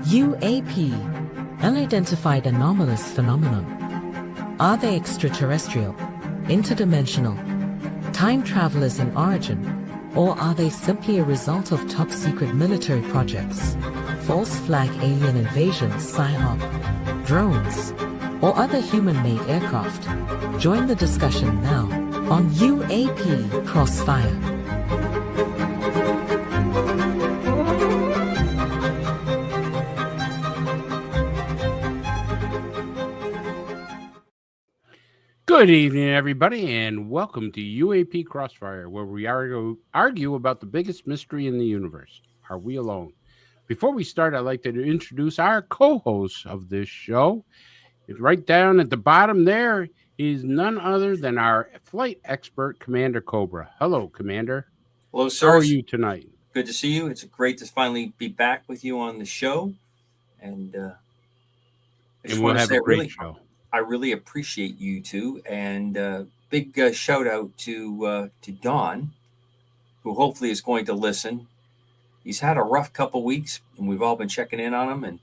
UAP, unidentified anomalous phenomenon. Are they extraterrestrial, interdimensional, time travelers in origin, or are they simply a result of top-secret military projects, false flag alien invasions, PSYOP, drones, or other human-made aircraft? Join the discussion now on UAP Crossfire. Good evening, everybody, and welcome to UAP Crossfire, where we argue about the biggest mystery in the universe. Are we alone? Before we start, I'd like to introduce our co-host of this show. It's right down at the bottom there. He's none other than our flight expert, Commander Cobra. Hello, Commander. Hello, sir. How are you tonight? Good to see you. It's great to finally be back with you on the show. And we'll have a great show. I really appreciate you two, and big shout out to Don, who hopefully is going to listen. He's had a rough couple weeks, and we've all been checking in on him, and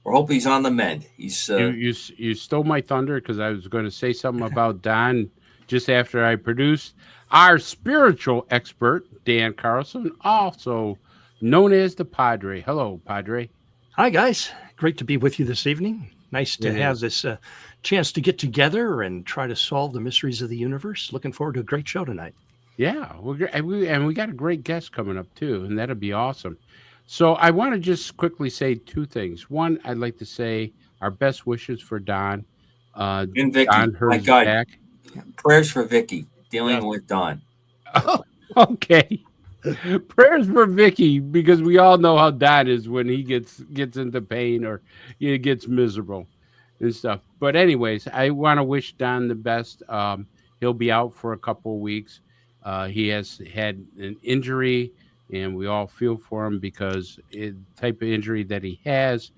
we're hoping he's on the mend. He's you stole my thunder because I was going to say something about Don just after I produced our spiritual expert, Dan Carlson, also known as the Padre. Hello, Padre. Hi, guys. Great to be with you this evening. Nice to have this chance to get together and try to solve the mysteries of the universe. Looking forward to a great show tonight. Yeah, we got a great guest coming up too, and that'll be awesome. So I want to just quickly say two things. One, I'd like to say our best wishes for Don. And Vicky. Don My God. back. Prayers for Vicky dealing with Don. Oh, okay. Prayers for Vicky, because we all know how Don is when he gets into pain or he gets miserable and stuff. But anyways, I want to wish Don the best. He'll be out for a couple of weeks. He has had an injury, and we all feel for him because the type of injury that he has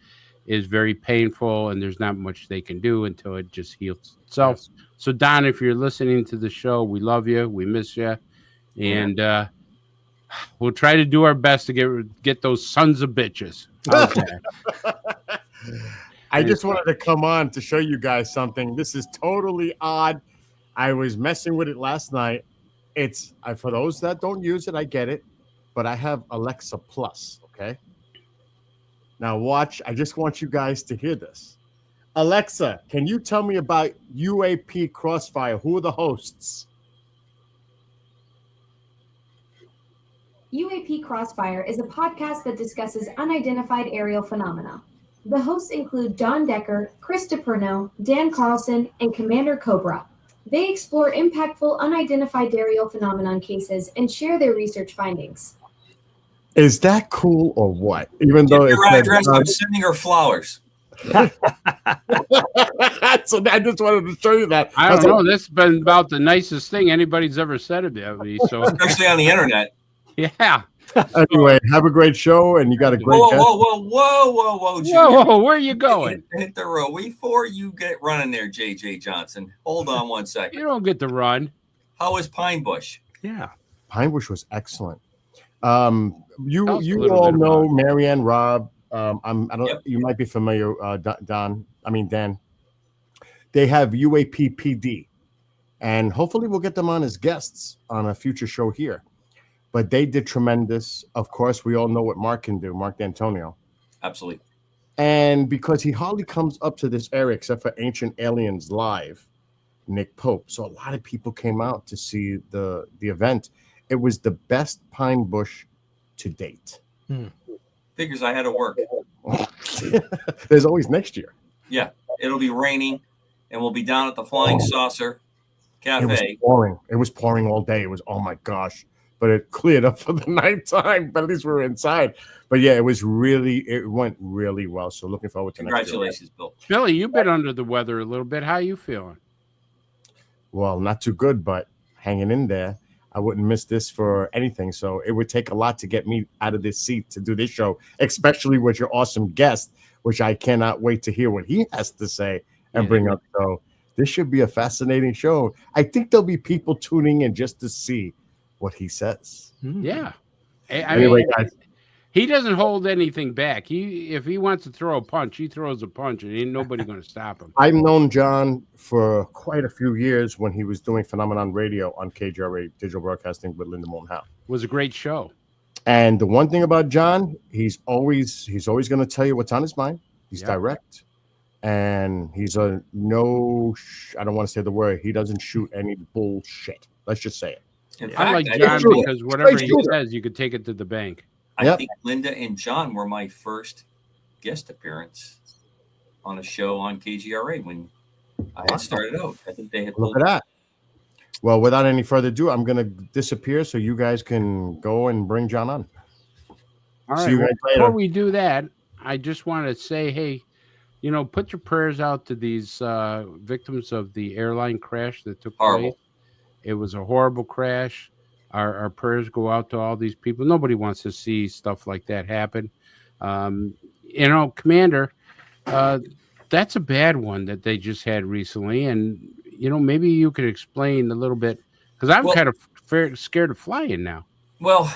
is very painful, and there's not much they can do until it just heals itself. Yes. So, Don, if you're listening to the show, we love you. We miss you. And we'll try to do our best to get those sons of bitches. I just wanted to come on to show you guys something. This is totally odd. I was messing with it last night. It's for those that don't use it, I get it, but I have Alexa Plus. Okay. Now watch. I just want you guys to hear this. Alexa, can you tell me about UAP Crossfire? Who are the hosts? UAP Crossfire is a podcast that discusses unidentified aerial phenomena. The hosts include John Decker, Chris DiPerno, Dan Carlson, and Commander Cobra. They explore impactful unidentified aerial phenomenon cases and share their research findings. Is that cool or what? Even though your address, I'm sending her flowers. So I just wanted to show you that. I don't know. This has been about the nicest thing anybody's ever said about me. So especially on the internet. Yeah. Anyway, have a great show, and you got a great guest. Whoa, where are you going? Hit the road. Before you get running there, JJ Johnson. Hold on one second. You don't get to run. How was Pine Bush? Yeah. Pine Bush was excellent. You all know Marianne Robb. You might be familiar, Dan. They have UAP PD, and hopefully we'll get them on as guests on a future show here. But they did tremendous. Of course, we all know what Mark can do, Mark D'Antonio. Absolutely. And because he hardly comes up to this area except for Ancient Aliens Live, Nick Pope. So a lot of people came out to see the event. It was the best Pine Bush to date. Figures I had to work. There's always next year. Yeah, it'll be raining, and we'll be down at the Flying Saucer Cafe. It was pouring all day. It was, oh my gosh. But it cleared up for the nighttime. But at least we were inside. But yeah, it went really well. So looking forward to next year. Congratulations, Bill. Billy, you've been under the weather a little bit. How are you feeling? Well, not too good, but hanging in there. I wouldn't miss this for anything. So it would take a lot to get me out of this seat to do this show, especially with your awesome guest, which I cannot wait to hear what he has to say and bring up. So this should be a fascinating show. I think there'll be people tuning in just to see what he says. Yeah. Anyway, guys. He doesn't hold anything back. If he wants to throw a punch, he throws a punch, and ain't nobody going to stop him. I've known John for quite a few years when he was doing Phenomenon Radio on KGRA Digital Broadcasting with Linda Moulton Howe. It was a great show. And the one thing about John, he's always going to tell you what's on his mind. He's direct, and he's I don't want to say the word. He doesn't shoot any bullshit. Let's just say it. In I fact, like I John think- because whatever he says, you could take it to the bank. I think Linda and John were my first guest appearance on a show on KGRA when I had started out. I think they had Look at that. Well, without any further ado, I'm going to disappear so you guys can go and bring John on. All See right. you Well, guys later. before we do that, I just want to say, hey, put your prayers out to these victims of the airline crash that took place. It was a horrible crash. Our prayers go out to all these people. Nobody wants to see stuff like that happen. Commander, that's a bad one that they just had recently. And, maybe you could explain a little bit, because I'm kind of scared of flying now. Well,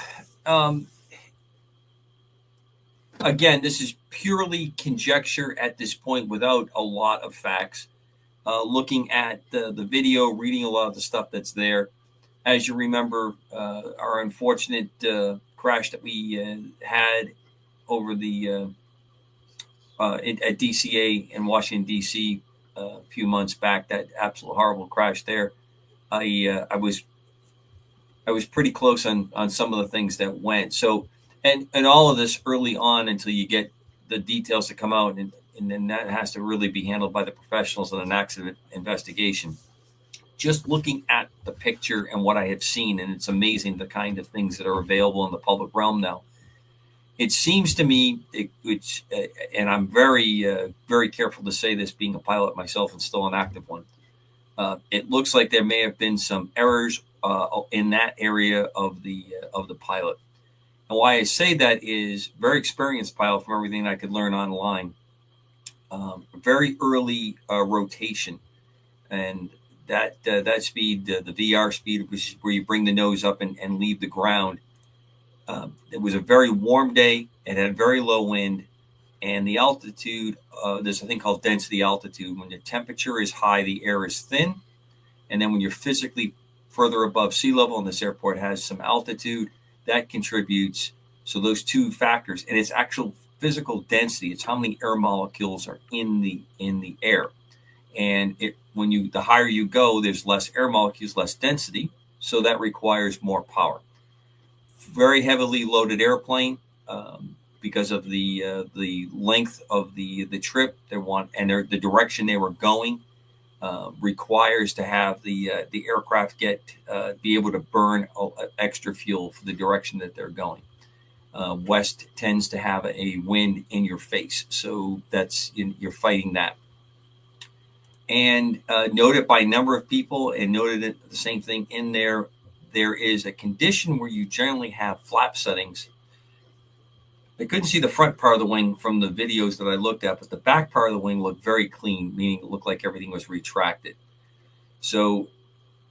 again, this is purely conjecture at this point without a lot of facts. Looking at the video, reading a lot of the stuff that's there. As you remember, our unfortunate crash that we had over the at DCA in Washington, D.C. A few months back, that absolute horrible crash there. I was pretty close on some of the things that went. So, and all of this early on until you get the details that come out, and then that has to really be handled by the professionals in an accident investigation. Just looking at the picture and what I have seen, and it's amazing the kind of things that are available in the public realm now. It seems to me, and I'm very, very careful to say this, being a pilot myself and still an active one. It looks like there may have been some errors in that area of the pilot. And why I say that is very experienced pilot from everything I could learn online. Very early rotation, and that speed, the VR speed, which is where you bring the nose up and leave the ground. It was a very warm day. It had very low wind, and the altitude. There's a thing called density altitude. When the temperature is high, the air is thin, and then when you're physically further above sea level, and this airport has some altitude, that contributes. So those two factors, and it's actual physical density. It's how many air molecules are in the air, and the higher you go, there's less air molecules, less density, so that requires more power. Very heavily loaded airplane because of the length of the trip the direction they were going requires to have the aircraft be able to burn extra fuel for the direction that they're going. West tends to have a wind in your face, so you're fighting that. And noted by a number of people, and noted the same thing in there. There is a condition where you generally have flap settings. I couldn't see the front part of the wing from the videos that I looked at, but the back part of the wing looked very clean, meaning it looked like everything was retracted. So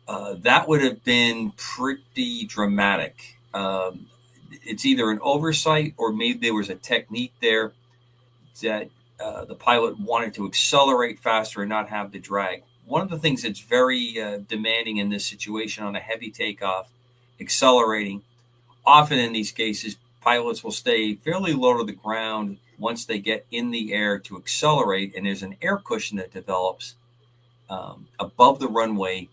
that would have been pretty dramatic. It's either an oversight or maybe there was a technique there that the pilot wanted to accelerate faster and not have the drag. One of the things that's very demanding in this situation on a heavy takeoff, accelerating, often in these cases, pilots will stay fairly low to the ground once they get in the air to accelerate, and there's an air cushion that develops above the runway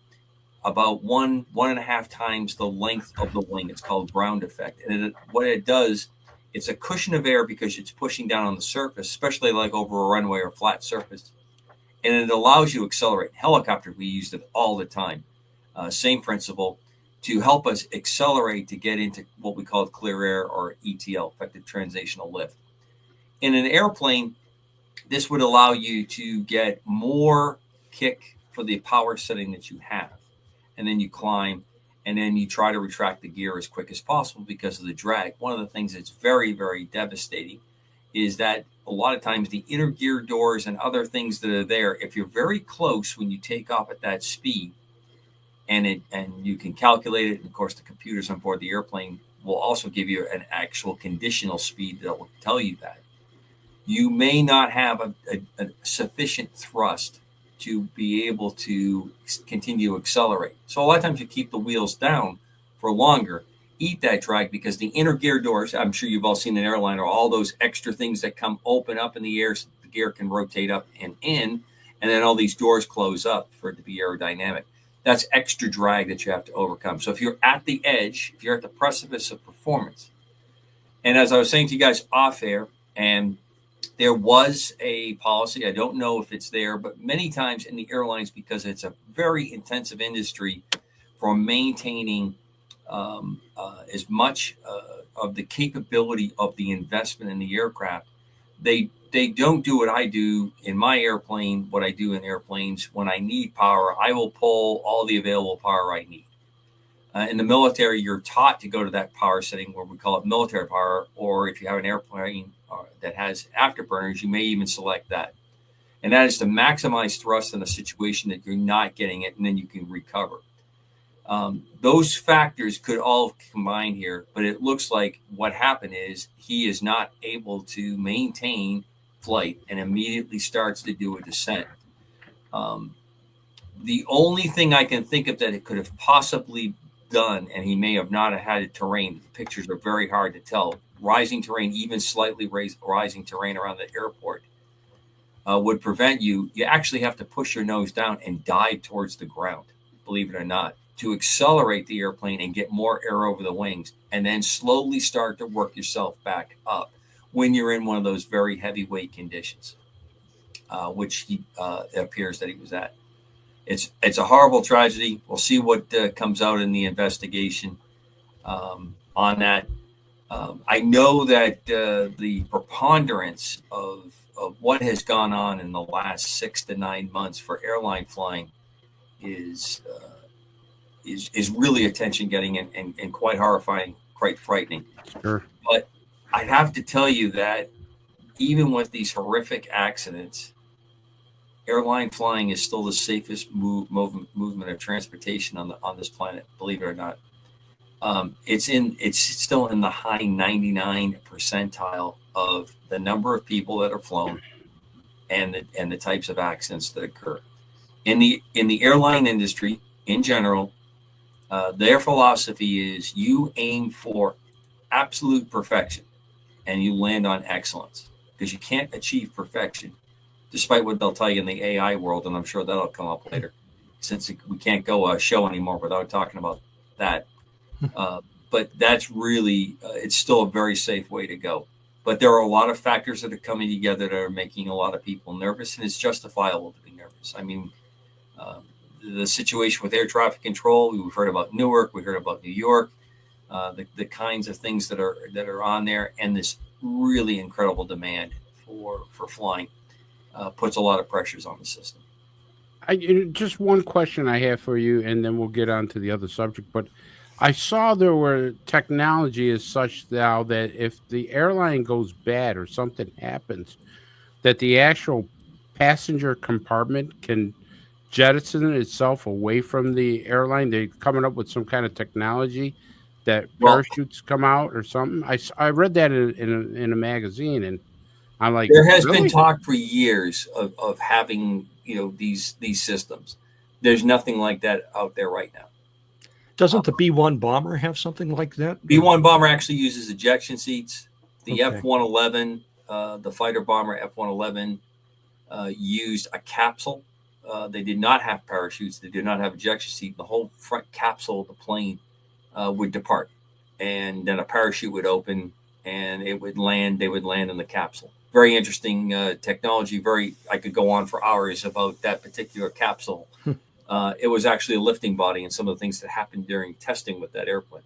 about one and a half times the length of the wing. It's called ground effect. And what it does, it's a cushion of air because it's pushing down on the surface, especially like over a runway or flat surface. And it allows you to accelerate. Helicopter, we used it all the time. Same principle, to help us accelerate to get into what we call clear air, or ETL, effective translational lift. In an airplane, this would allow you to get more kick for the power setting that you have. And then you climb, and then you try to retract the gear as quick as possible because of the drag. One of the things that's very, very devastating is that a lot of times the inner gear doors and other things that are there, if you're very close when you take off at that speed, and you can calculate it, and of course the computers on board the airplane will also give you an actual conditional speed that will tell you that. You may not have a sufficient thrust to be able to continue to accelerate. So a lot of times you keep the wheels down for longer, eat that drag, because the inner gear doors, I'm sure you've all seen an airline, are all those extra things that come open up in the air so the gear can rotate up and in, and then all these doors close up for it to be aerodynamic. That's extra drag that you have to overcome. So if you're at the edge, if you're at the precipice of performance, and as I was saying to you guys off air, and there was a policy, I don't know if it's there, but many times in the airlines, because it's a very intensive industry for maintaining as much of the capability of the investment in the aircraft, they don't do what I do in my airplane, what I do in airplanes. When I need power, I will pull all the available power I need. In the military, you're taught to go to that power setting where we call it military power, or if you have an airplane that has afterburners, you may even select that. And that is to maximize thrust in a situation that you're not getting it, and then you can recover. Those factors could all combine here, but it looks like what happened is he is not able to maintain flight and immediately starts to do a descent. The only thing I can think of that it could have possibly done, and he may have not had terrain, the pictures are very hard to tell, rising terrain, even slightly rising terrain around the airport, would prevent you actually have to push your nose down and dive towards the ground, believe it or not, to accelerate the airplane and get more air over the wings, and then slowly start to work yourself back up when you're in one of those very heavyweight conditions, which it appears that he was at. It's a horrible tragedy. We'll see what comes out in the investigation on that. I know that the preponderance of what has gone on in the last 6 to 9 months for airline flying is really attention getting and quite horrifying, quite frightening. Sure. But I have to tell you that even with these horrific accidents, airline flying is still the safest movement of transportation on this planet, believe it or not. It's still in the high 99 percentile of the number of people that are flown and the types of accidents that occur. In the airline industry in general, their philosophy is you aim for absolute perfection and you land on excellence, because you can't achieve perfection, despite what they'll tell you in the AI world, and I'm sure that'll come up later, since we can't go a show anymore without talking about that. But that's really, it's still a very safe way to go. But there are a lot of factors that are coming together that are making a lot of people nervous, and it's justifiable to be nervous. I mean, the situation with air traffic control, we've heard about Newark, we heard about New York, the kinds of things that are on there, and this really incredible demand for flying puts a lot of pressures on the system. Just one question I have for you, and then we'll get on to the other subject. But I saw there were technology is such now that if the airline goes bad or something happens, that the actual passenger compartment can jettison itself away from the airline. They're coming up with some kind of technology that parachutes come out or something. I read that in a magazine, and I'm like, there has really? been talk for years of having these systems. There's nothing like that out there right now. Doesn't the B-1 bomber have something like that? B-1 bomber actually uses ejection seats. The Okay. F-111, the fighter bomber F-111, used a capsule. They did not have parachutes. They did not have ejection seat. The whole front capsule of the plane would depart, and then a parachute would open, and it would land. They would land in the capsule. Very interesting technology. I could go on for hours about that particular capsule. It was actually a lifting body and some of the things that happened during testing with that airplane.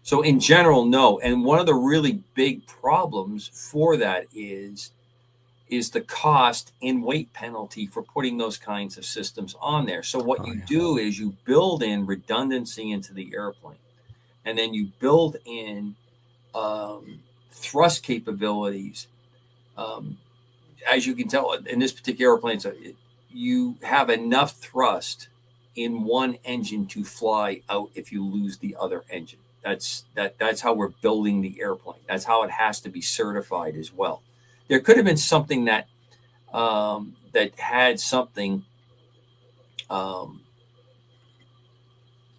So in general, no. And one of the really big problems for that is the cost and weight penalty for putting those kinds of systems on there. So what you do is you build in redundancy into the airplane, and then you build in thrust capabilities. As you can tell in this particular airplane, you have enough thrust in one engine to fly out if you lose the other engine. That's how we're building the airplane. That's how it has to be certified as well. There could have been something that had something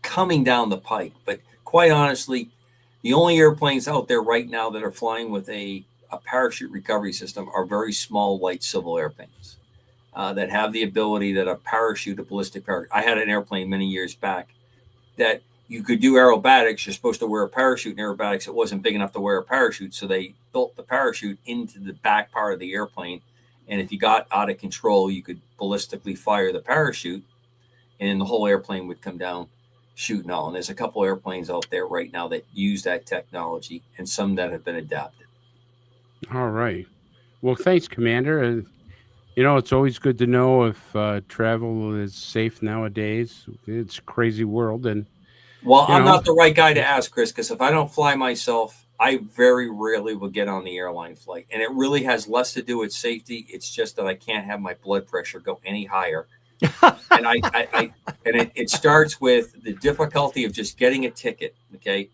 coming down the pike, but quite honestly, the only airplanes out there right now that are flying with a parachute recovery system are very small, light civil airplanes that have the ability that a ballistic parachute. I had an airplane many years back that you could do aerobatics. You're supposed to wear a parachute in aerobatics. It wasn't big enough to wear a parachute, so they built the parachute into the back part of the airplane. And if you got out of control, you could ballistically fire the parachute, and the whole airplane would come down shooting all. And there's a couple airplanes out there right now that use that technology, and some that have been adapted. All right. Well, thanks, Commander. It's always good to know if travel is safe nowadays. It's a crazy world. And I'm not the right guy to ask, Chris, because if I don't fly myself, I very rarely will get on the airline flight. And it really has less to do with safety. It's just that I can't have my blood pressure go any higher. And it starts with the difficulty of just getting a ticket, okay,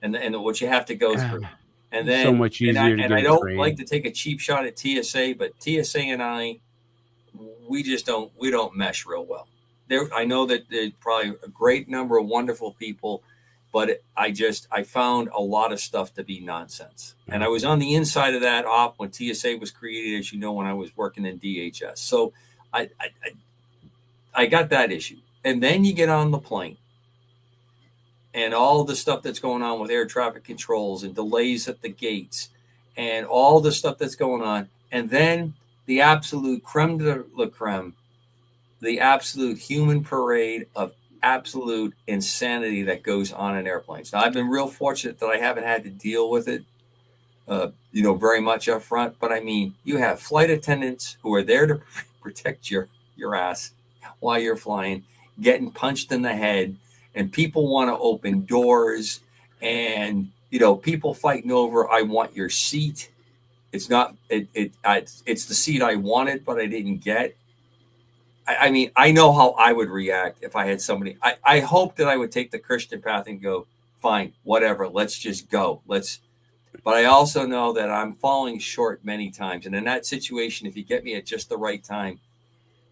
and what you have to go through, and then so much easier. And I don't like to take a cheap shot at TSA, but TSA and we don't mesh real well. I know that there's probably a great number of wonderful people, but I found a lot of stuff to be nonsense. And I was on the inside of that op when TSA was created, as you know, when I was working in DHS. So I got that issue. And then you get on the plane and all the stuff that's going on with air traffic controls and delays at the gates and all the stuff that's going on. And then the absolute creme de la creme, the absolute human parade of absolute insanity that goes on in airplanes. Now, I've been real fortunate that I haven't had to deal with it, very much up front. But I mean, you have flight attendants who are there to protect your ass while you're flying, getting punched in the head, and people want to open doors, and people fighting over, I want your seat. It's not it's the seat I wanted, but I didn't get. I mean, I know how I would react if I had somebody. I hope that I would take the Christian path and go, fine, whatever, let's just go. But I also know that I'm falling short many times. And in that situation, if you get me at just the right time,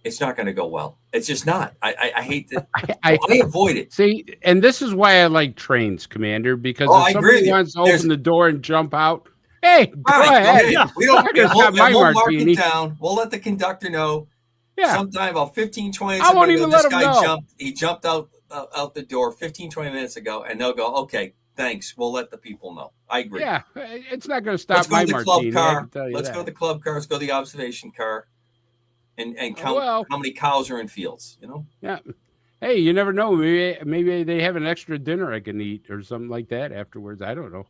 it's not going to go well. It's just not. I hate that. I avoid it. See, and this is why I like trains, Commander, because if somebody wants to open the door and jump out, hey, go ahead. Yeah. We don't mark it down. We'll let the conductor know. Yeah. Sometime about 15, 20 minutes ago, this guy jumped out the door 15, 20 minutes ago, and they'll go, okay, thanks. We'll let the people know. I agree. Yeah, it's not going to stop my martini. Let's go to the club car. Let's go to the observation car. And count how many cows are in fields, Yeah. Hey, you never know. Maybe they have an extra dinner I can eat or something like that afterwards. I don't know.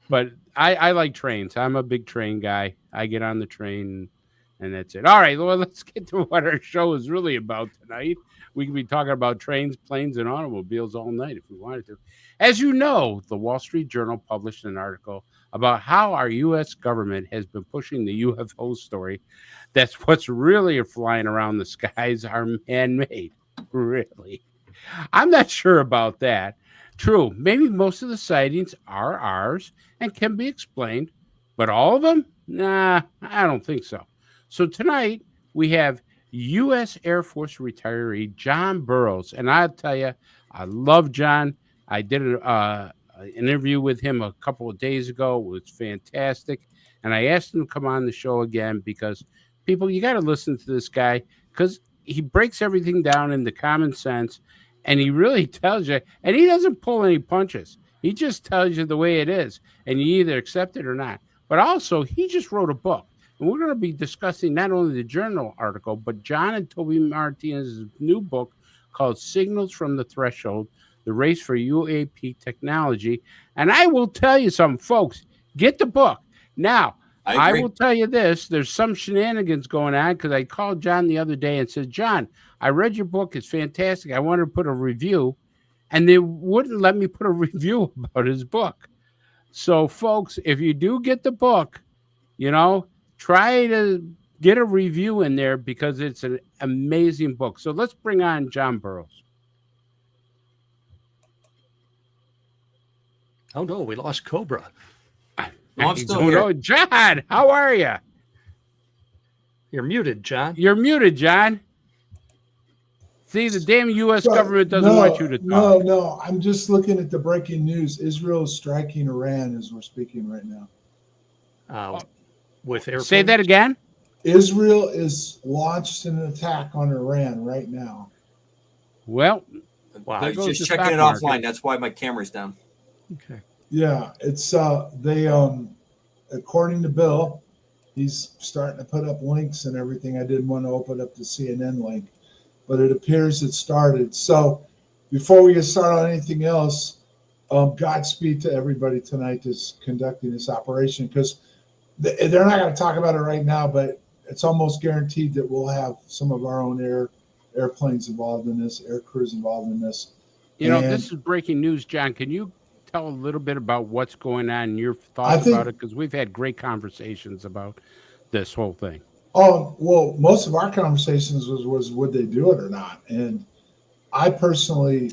But I like trains. I'm a big train guy. I get on the train, and that's it. All right, well, let's get to what our show is really about tonight. We can be talking about trains, planes, and automobiles all night if we wanted to. As you know, the Wall Street Journal published an article about how our U.S. government has been pushing the UFO story. That's what's really flying around the skies are man-made. Really. I'm not sure about that. True, maybe most of the sightings are ours and can be explained, but all of them? Nah, I don't think so. So tonight, we have U.S. Air Force retiree John Burroughs. And I'll tell you, I love John. I did an interview with him a couple of days ago. It was fantastic. And I asked him to come on the show again because, people, you got to listen to this guy because he breaks everything down into common sense. And he really tells you, and he doesn't pull any punches. He just tells you the way it is. And you either accept it or not. But also, he just wrote a book. And we're going to be discussing not only the journal article, but John and Toby Martinez's new book called Signals from the Threshold, The Race for UAP Technology. And I will tell you something, folks, get the book. Now, I will tell you this, there's some shenanigans going on because I called John the other day and said, John, I read your book. It's fantastic. I wanted to put a review, and they wouldn't let me put a review about his book. So, folks, if you do get the book, try to get a review in there because it's an amazing book. So let's bring on John Burroughs. Oh no, we lost Cobra. No, I'm still here. Oh, John, how are you? You're muted, John. You're muted, John. See, the damn U.S. government doesn't want you to talk. No. I'm just looking at the breaking news. Israel is striking Iran as we're speaking right now. With airplanes? Say that again. Israel is launched an attack on Iran right now. Well, Wow. I was goes just the checking stock it market. offline. That's why my camera's down. Okay. Yeah, it's they according to Bill, he's starting to put up links and everything. I didn't want to open up the CNN link, but it appears it started. So before we get started on anything else, Godspeed to everybody tonight that's conducting this operation, because they're not going to talk about it right now, but it's almost guaranteed that we'll have some of our own airplanes involved in this, air crews involved in this. this is breaking news, John. Can you tell a little bit about what's going on and your thoughts about it? Because we've had great conversations about this whole thing. Oh, well, most of our conversations was would they do it or not? And I personally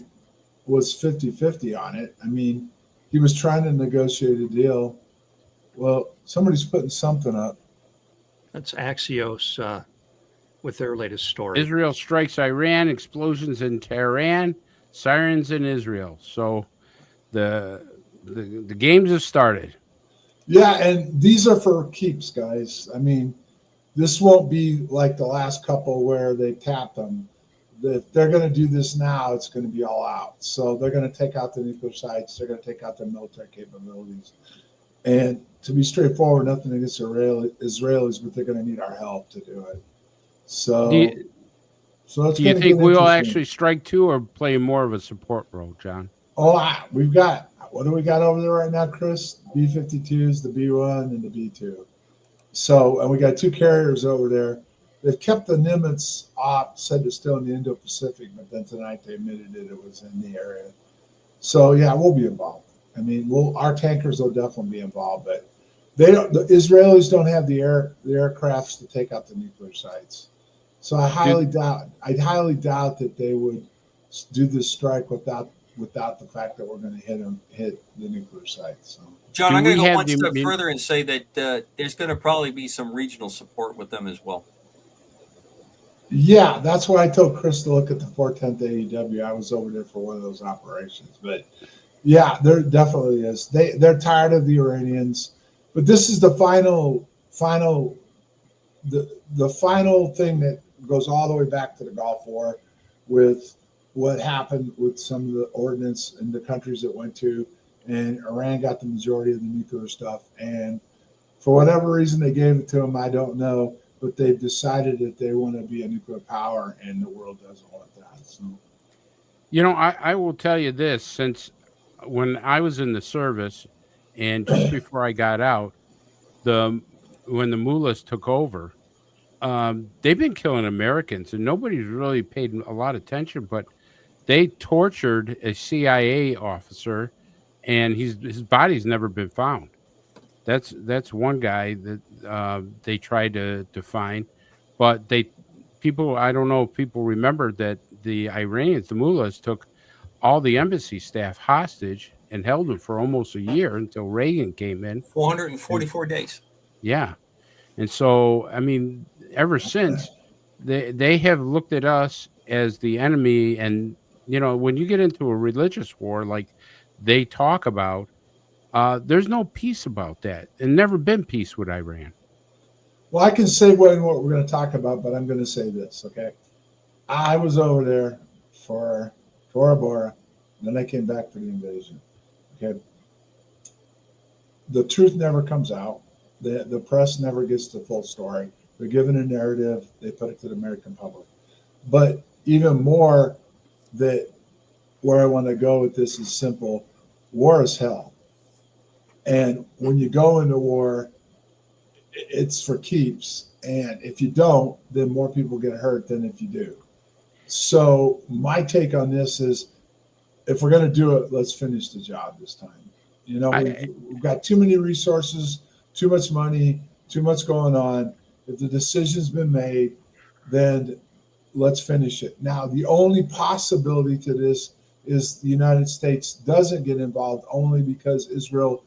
was 50-50 on it. I mean, he was trying to negotiate a deal. Well, somebody's putting something up. That's Axios with their latest story. Israel strikes Iran, explosions in Tehran, sirens in Israel. So the games have started. Yeah, and these are for keeps, guys. I mean, this won't be like the last couple where they tapped them. If they're going to do this now, it's going to be all out. So they're going to take out the nuclear sites. They're going to take out their military capabilities. And to be straightforward, nothing against Israelis, but they're going to need our help to do it. So, Do you think we will interesting. actually strike too, or play more of a support role, John? Oh, we've got, what do we got over there right now, Chris? B-52s, the B-1, and the B-2. So, and we got two carriers over there. They've kept the Nimitz off, said it's still in the Indo-Pacific, but then tonight they admitted it was in the area. So, yeah, we'll be involved. I mean, our tankers will definitely be involved, but the Israelis don't have the aircrafts to take out the nuclear sites. So I highly doubt that they would do this strike without the fact that we're going to hit the nuclear sites. So. John, I'm going to go one step further and say that there's going to probably be some regional support with them as well. Yeah, that's why I told Chris to look at the 410th AEW. I was over there for one of those operations, but yeah, there definitely is. They're tired of the Iranians, but this is the final thing that goes all the way back to the Gulf War with what happened with some of the ordnance in the countries it went to, and Iran got the majority of the nuclear stuff. And for whatever reason they gave it to them, I don't know, but they've decided that they want to be a nuclear power, and the world doesn't want that. So, I will tell you this, since when I was in the service and just before I got out, when the mullahs took over, they've been killing Americans, and nobody's really paid a lot of attention, but they tortured a CIA officer, and his body's never been found. That's one guy that they tried to find, but I don't know if people remember that the Iranians, the mullahs, took all the embassy staff hostage and held them for almost a year until Reagan came in. 444 days. Yeah. And so, I mean, ever since, they have looked at us as the enemy. And, when you get into a religious war like they talk about, there's no peace about that. And never been peace with Iran. well, I can say what we're going to talk about, but I'm going to say this, okay? I was over there for Tora Bora, and then I came back for the invasion, okay? The truth never comes out. The press never gets the full story. They're given a narrative. They put it to the American public. But even more, that where I want to go with this is simple. War is hell. And when you go into war, it's for keeps. And if you don't, then more people get hurt than if you do. So my take on this is, if we're going to do it, let's finish the job this time. We've got too many resources, too much money, too much going on. If the decision's been made, then let's finish it. Now, the only possibility to this is the United States doesn't get involved only because Israel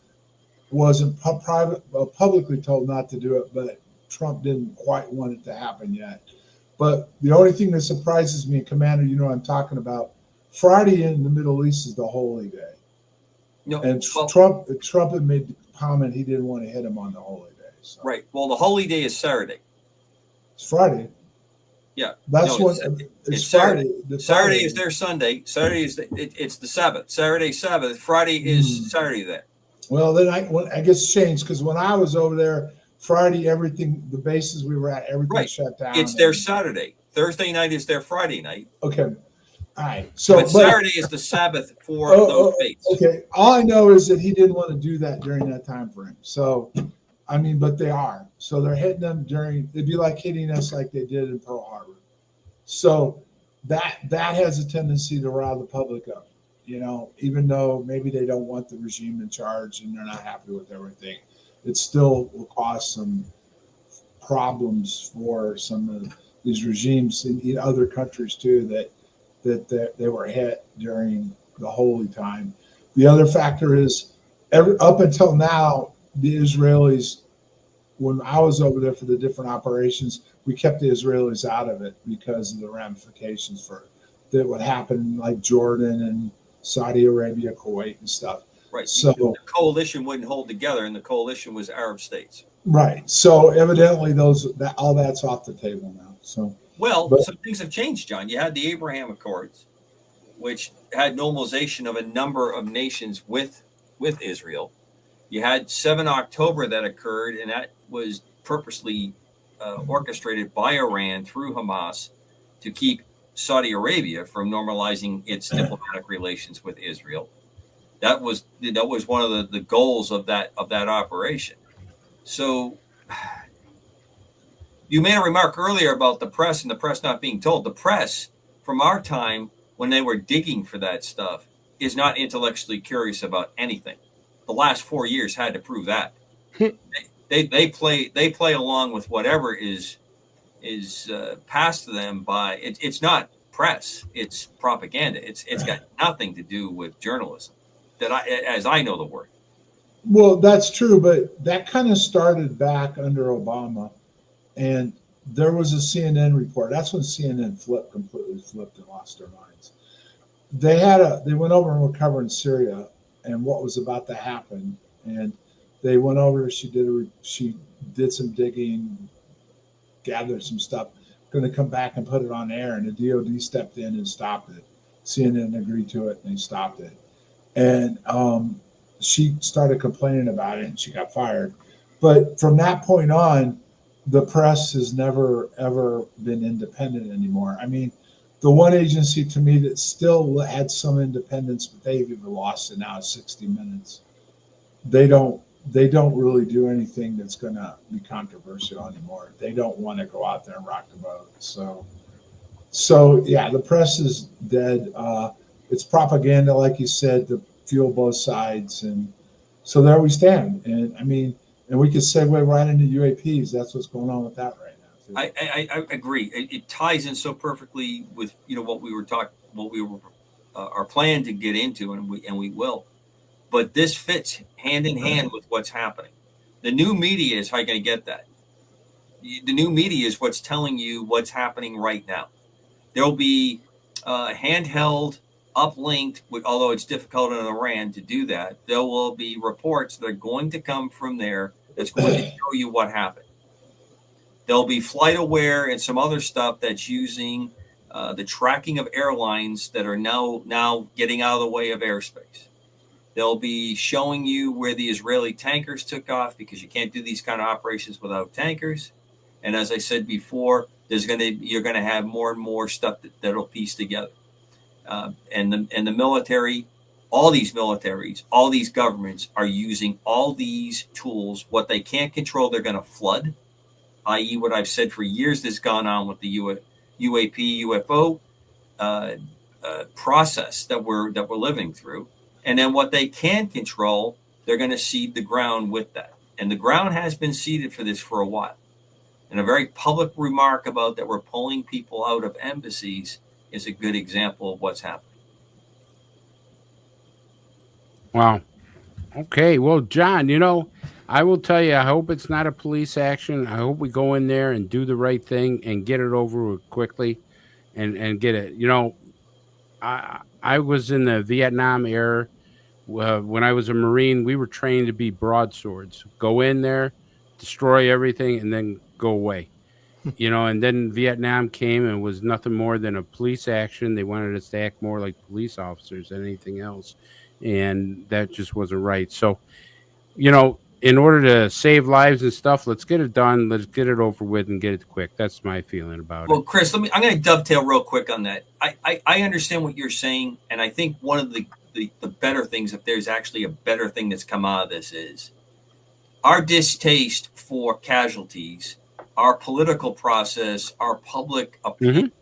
wasn't publicly told not to do it, but Trump didn't quite want it to happen yet. But the only thing that surprises me, Commander, you know what I'm talking about, Friday in the Middle East is the holy day. No, And well, Trump had made the comment he didn't want to hit him on the holy day. So. right. Well, the holy day is Saturday. It's Friday. Yeah. That's no, what it's Friday. Saturday. Saturday is their Sunday. Saturday is it's the Sabbath. Saturday Sabbath. Friday is Saturday there. Well, then I guess changed because when I was over there Friday, everything, the bases we were at, everything shut down. It's their Saturday. Thursday night is their Friday night. Okay. All right. So but Saturday is the Sabbath for those dates. Okay. All I know is that he didn't want to do that during that time frame. So, I mean, but they are. So they're hitting them it'd be like hitting us like they did in Pearl Harbor. So that has a tendency to rile the public up, you know, even though maybe they don't want the regime in charge and they're not happy with everything. It still will cause some problems for some of these regimes in other countries too that they were hit during the holy time. The other factor is up until now, the Israelis, when I was over there for the different operations, we kept the Israelis out of it because of the ramifications for that would happen like Jordan and Saudi Arabia, Kuwait and stuff. Right. So the coalition wouldn't hold together, and the coalition was Arab states. Right. So evidently all that's off the table now. So some things have changed, John. You had the Abraham Accords, which had normalization of a number of nations with Israel. You had 7 October that occurred, and that was purposely orchestrated by Iran through Hamas to keep Saudi Arabia from normalizing its diplomatic relations with Israel. That was one of the goals of that operation. So you made a remark earlier about the press and the press not being told. The press from our time when they were digging for that stuff is not intellectually curious about anything. The last 4 years had to prove that. They play along with whatever is passed to them by it's not press, it's propaganda. It's got nothing to do with journalism as I know the word. Well, that's true, but that kind of started back under Obama, and there was a CNN report. That's when CNN completely flipped and lost their minds. They went over and were covering Syria and what was about to happen, and they went over. She did some digging, gathered some stuff, going to come back and put it on air, and the DOD stepped in and stopped it. CNN agreed to it, and they stopped it. And she started complaining about it, and she got fired. But from that point on, the press has never, ever been independent anymore. I mean, the one agency to me that still had some independence, but they've even lost it now is 60 Minutes. They don't really do anything that's going to be controversial anymore. They don't want to go out there and rock the boat. So yeah, the press is dead. It's propaganda, like you said, to fuel both sides. And so there we stand. And I mean, and we could segue right into UAPs. That's what's going on with that right now. I agree. It ties in so perfectly with what we were our plan to get into, and we will. But this fits hand in hand with what's happening. The new media is how you're going to get that. The new media is what's telling you what's happening right now. There'll be handheld, uplinked, although it's difficult in Iran to do that. There will be reports that are going to come from there that's going to show you what happened. There'll be flight aware and some other stuff that's using the tracking of airlines that are now getting out of the way of airspace. They'll be showing you where the Israeli tankers took off, because you can't do these kind of operations without tankers. And as I said before, you're going to have more and more stuff that'll piece together. And the military, all these militaries, all these governments are using all these tools. What they can't control, they're going to flood, i.e. what I've said for years that's gone on with the UAP, UFO process that we're living through. And then what they can control, they're going to seed the ground with that. And the ground has been seeded for this for a while. And a very public remark about that we're pulling people out of embassies is a good example of what's happening. Wow. Okay. Well, John, I will tell you, I hope it's not a police action. I hope we go in there and do the right thing and get it over with quickly and get it. I was in the Vietnam era. When I was a Marine, we were trained to be broadswords. Go in there, destroy everything, and then go away. And then Vietnam came and was nothing more than a police action. They wanted us to act more like police officers than anything else. And that just wasn't right. So, in order to save lives and stuff, let's get it done. Let's get it over with and get it quick. That's my feeling about it. Well, Chris, I'm going to dovetail real quick on that. I understand what you're saying. And I think one of the better things, if there's actually a better thing that's come out of this, is our distaste for casualties, our political process, our public opinion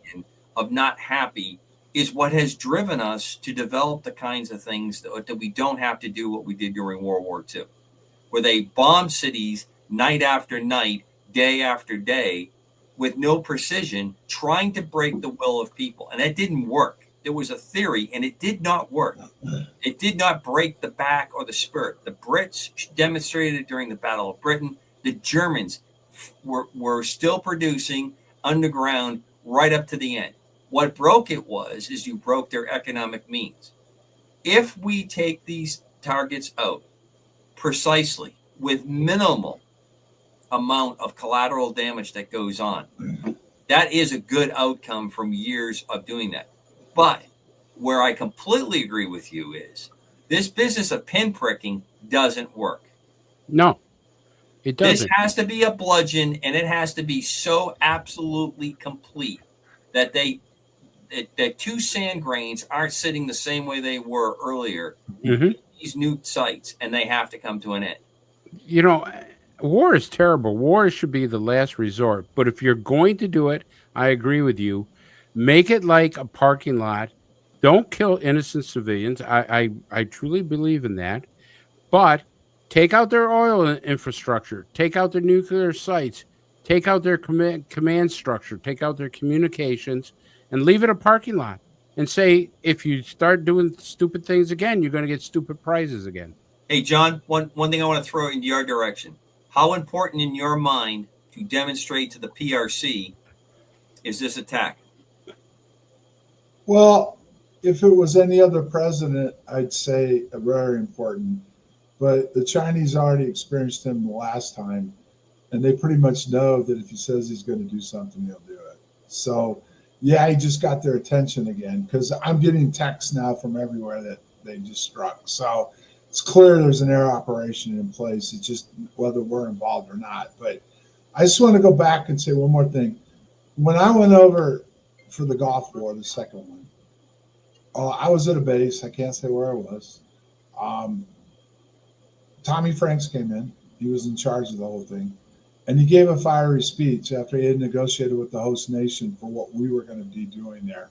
of not happy is what has driven us to develop the kinds of things that we don't have to do what we did during World War II, where they bombed cities night after night, day after day, with no precision, trying to break the will of people. And that didn't work. There was a theory, and it did not work. It did not break the back or the spirit. The Brits demonstrated it during the Battle of Britain. The Germans were still producing underground right up to the end. What broke it is you broke their economic means. If we take these targets out precisely with minimal amount of collateral damage that goes on, that is a good outcome from years of doing that. But where I completely agree with you is this business of pinpricking doesn't work. No, it doesn't. This has to be a bludgeon, and it has to be so absolutely complete that that two sand grains aren't sitting the same way they were earlier in these new sites, and they have to come to an end. War is terrible. War should be the last resort. But if you're going to do it, I agree with you. Make it like a parking lot. Don't kill innocent civilians. I truly believe in that. But take out their oil infrastructure. Take out their nuclear sites. Take out their command structure. Take out their communications. And leave it a parking lot. And say, if you start doing stupid things again, you're going to get stupid prizes again. Hey, John, one thing I want to throw in your direction. How important in your mind to demonstrate to the PRC is this attack? Well, if it was any other president, I'd say very important. But the Chinese already experienced him the last time, and they pretty much know that if he says he's going to do something, he'll do it. So, yeah, he just got their attention again, because I'm getting texts now from everywhere that they just struck. So it's clear there's an air operation in place. It's just whether we're involved or not. But I just want to go back and say one more thing. When I went over for the Gulf War, the second one, I was at a base. I can't say where I was. Tommy Franks came in. He was in charge of the whole thing. And he gave a fiery speech after he had negotiated with the host nation for what we were going to be doing there.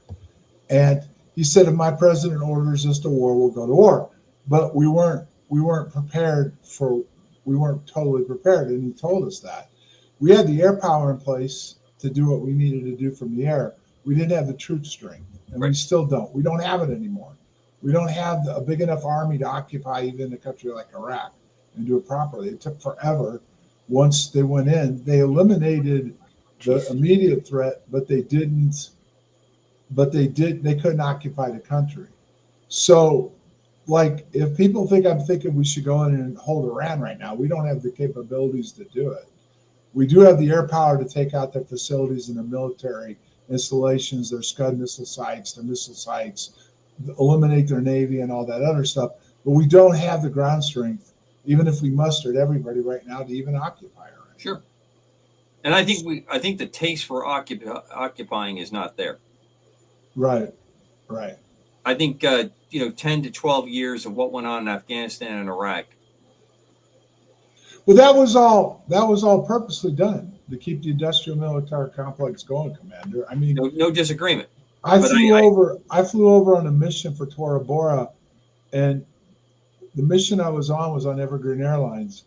And he said, if my president orders us to war, we'll go to war. But we weren't totally prepared. And he told us that. We had the air power in place to do what we needed to do from the air. We didn't have the troop strength, and we still don't. We don't have it anymore. We don't have a big enough army to occupy even a country like Iraq and do it properly. It took forever. Once they went in, they eliminated the immediate threat, but they couldn't occupy the country. So, like, if people think I'm thinking we should go in and hold Iran right now, we don't have the capabilities to do it. We do have the air power to take out their facilities and their military installations, their Scud missile sites, their missile sites, eliminate their Navy and all that other stuff. But we don't have the ground strength, even if we mustered everybody right now, to even occupy Iran. Sure. And I think the taste for occupying is not there. Right. I think 10 to 12 years of what went on in Afghanistan and Iraq. Well, that was all purposely done to keep the industrial military complex going, Commander. I mean, no disagreement. I flew over on a mission for Tora Bora, and the mission I was on Evergreen Airlines,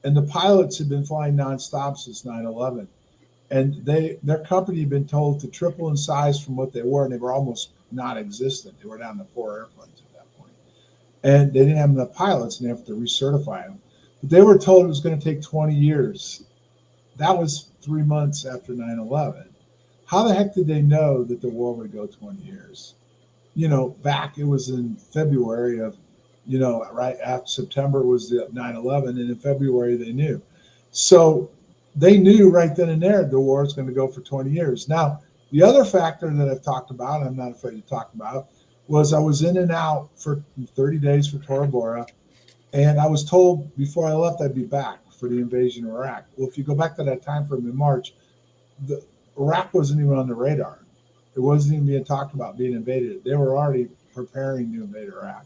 and the pilots had been flying nonstop since 9/11, and their company had been told to triple in size from what they were, and they were almost non-existent. They were down to 4 airplanes at that point. and they didn't have enough pilots, and they have to recertify them. But they were told it was going to take 20 years. That was 3 months after 9/11. How the heck did they know that the war would go 20 years? Back it was in February of, right after September was the 9/11, and in February they knew. So they knew right then and there the war is going to go for 20 years. Now, the other factor that I've talked about, I'm not afraid to talk about, was I was in and out for 30 days for Tora Bora, and I was told before I left I'd be back for the invasion of Iraq. Well, if you go back to that time frame in March, Iraq wasn't even on the radar. It wasn't even being talked about being invaded. They were already preparing to invade Iraq.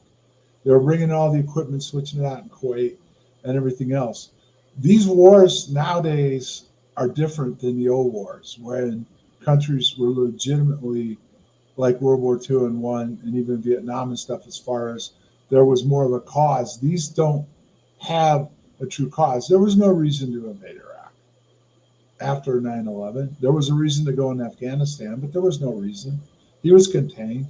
They were bringing all the equipment, switching it out in Kuwait and everything else. These wars nowadays are different than the old wars, when countries were legitimately like World War II and I, and even Vietnam and stuff, as far as there was more of a cause. These don't have a true cause. There was no reason to invade Iraq after 9/11. There was a reason to go in Afghanistan, but there was no reason. He was contained.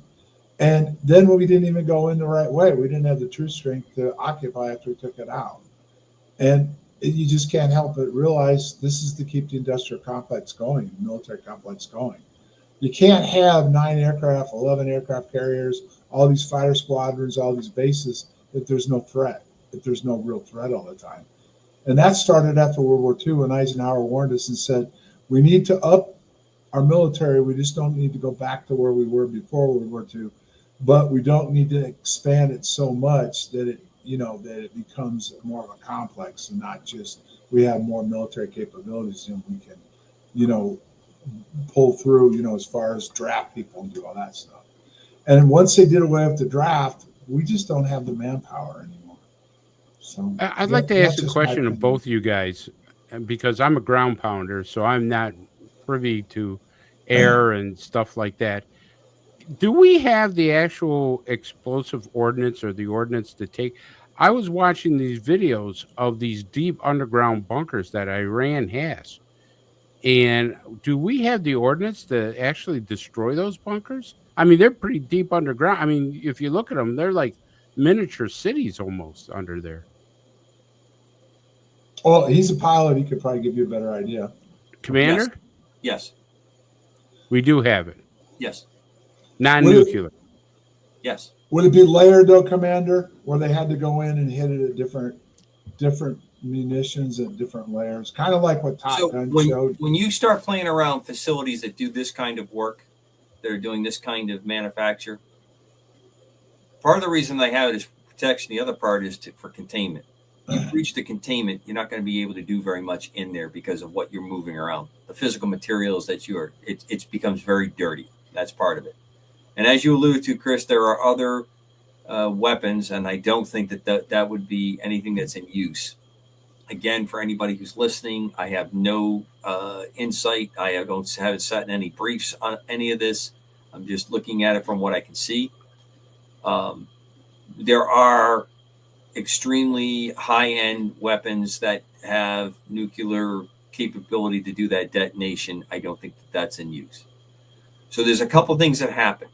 And then we didn't even go in the right way. We didn't have the true strength to occupy after we took it out. And you just can't help but realize this is to keep the industrial complex going, the military complex going. You can't have 9 aircraft, 11 aircraft carriers, all these fighter squadrons, all these bases, if there's no threat, if there's no real threat all the time. And that started after World War II, when Eisenhower warned us and said, we need to up our military. We just don't need to go back to where we were before World War II, but we don't need to expand it so much that it becomes more of a complex, and not just we have more military capabilities and we can, pull through, as far as draft people and do all that stuff. And once they did away with the draft, we just don't have the manpower anymore. So I'd like to ask a question of both you guys, because I'm a ground pounder, so I'm not privy to air and stuff like that. Do we have the actual explosive ordnance or the ordnance to take? I was watching these videos of these deep underground bunkers that Iran has. And do we have the ordnance to actually destroy those bunkers? I mean, they're pretty deep underground. I mean, if you look at them, they're like miniature cities almost under there. Well, he's a pilot. He could probably give you a better idea. Commander? Yes. We do have it. Yes. Non-nuclear. Yes. Would it be layered though, Commander, where they had to go in and hit it at different munitions at different layers, kind of like what Top Gun showed? When you start playing around facilities that do this kind of work, that are doing this kind of manufacture, part of the reason they have it is for protection. The other part is for containment. You breach the containment, you're not going to be able to do very much in there because of what you're moving around. The physical materials that it becomes very dirty. That's part of it. And as you alluded to, Chris, there are other weapons, and I don't think that would be anything that's in use. Again, for anybody who's listening, I have no insight. I haven't sat in any briefs on any of this. I'm just looking at it from what I can see. There are extremely high-end weapons that have nuclear capability to do that detonation. I don't think that's in use. So there's a couple things that happen.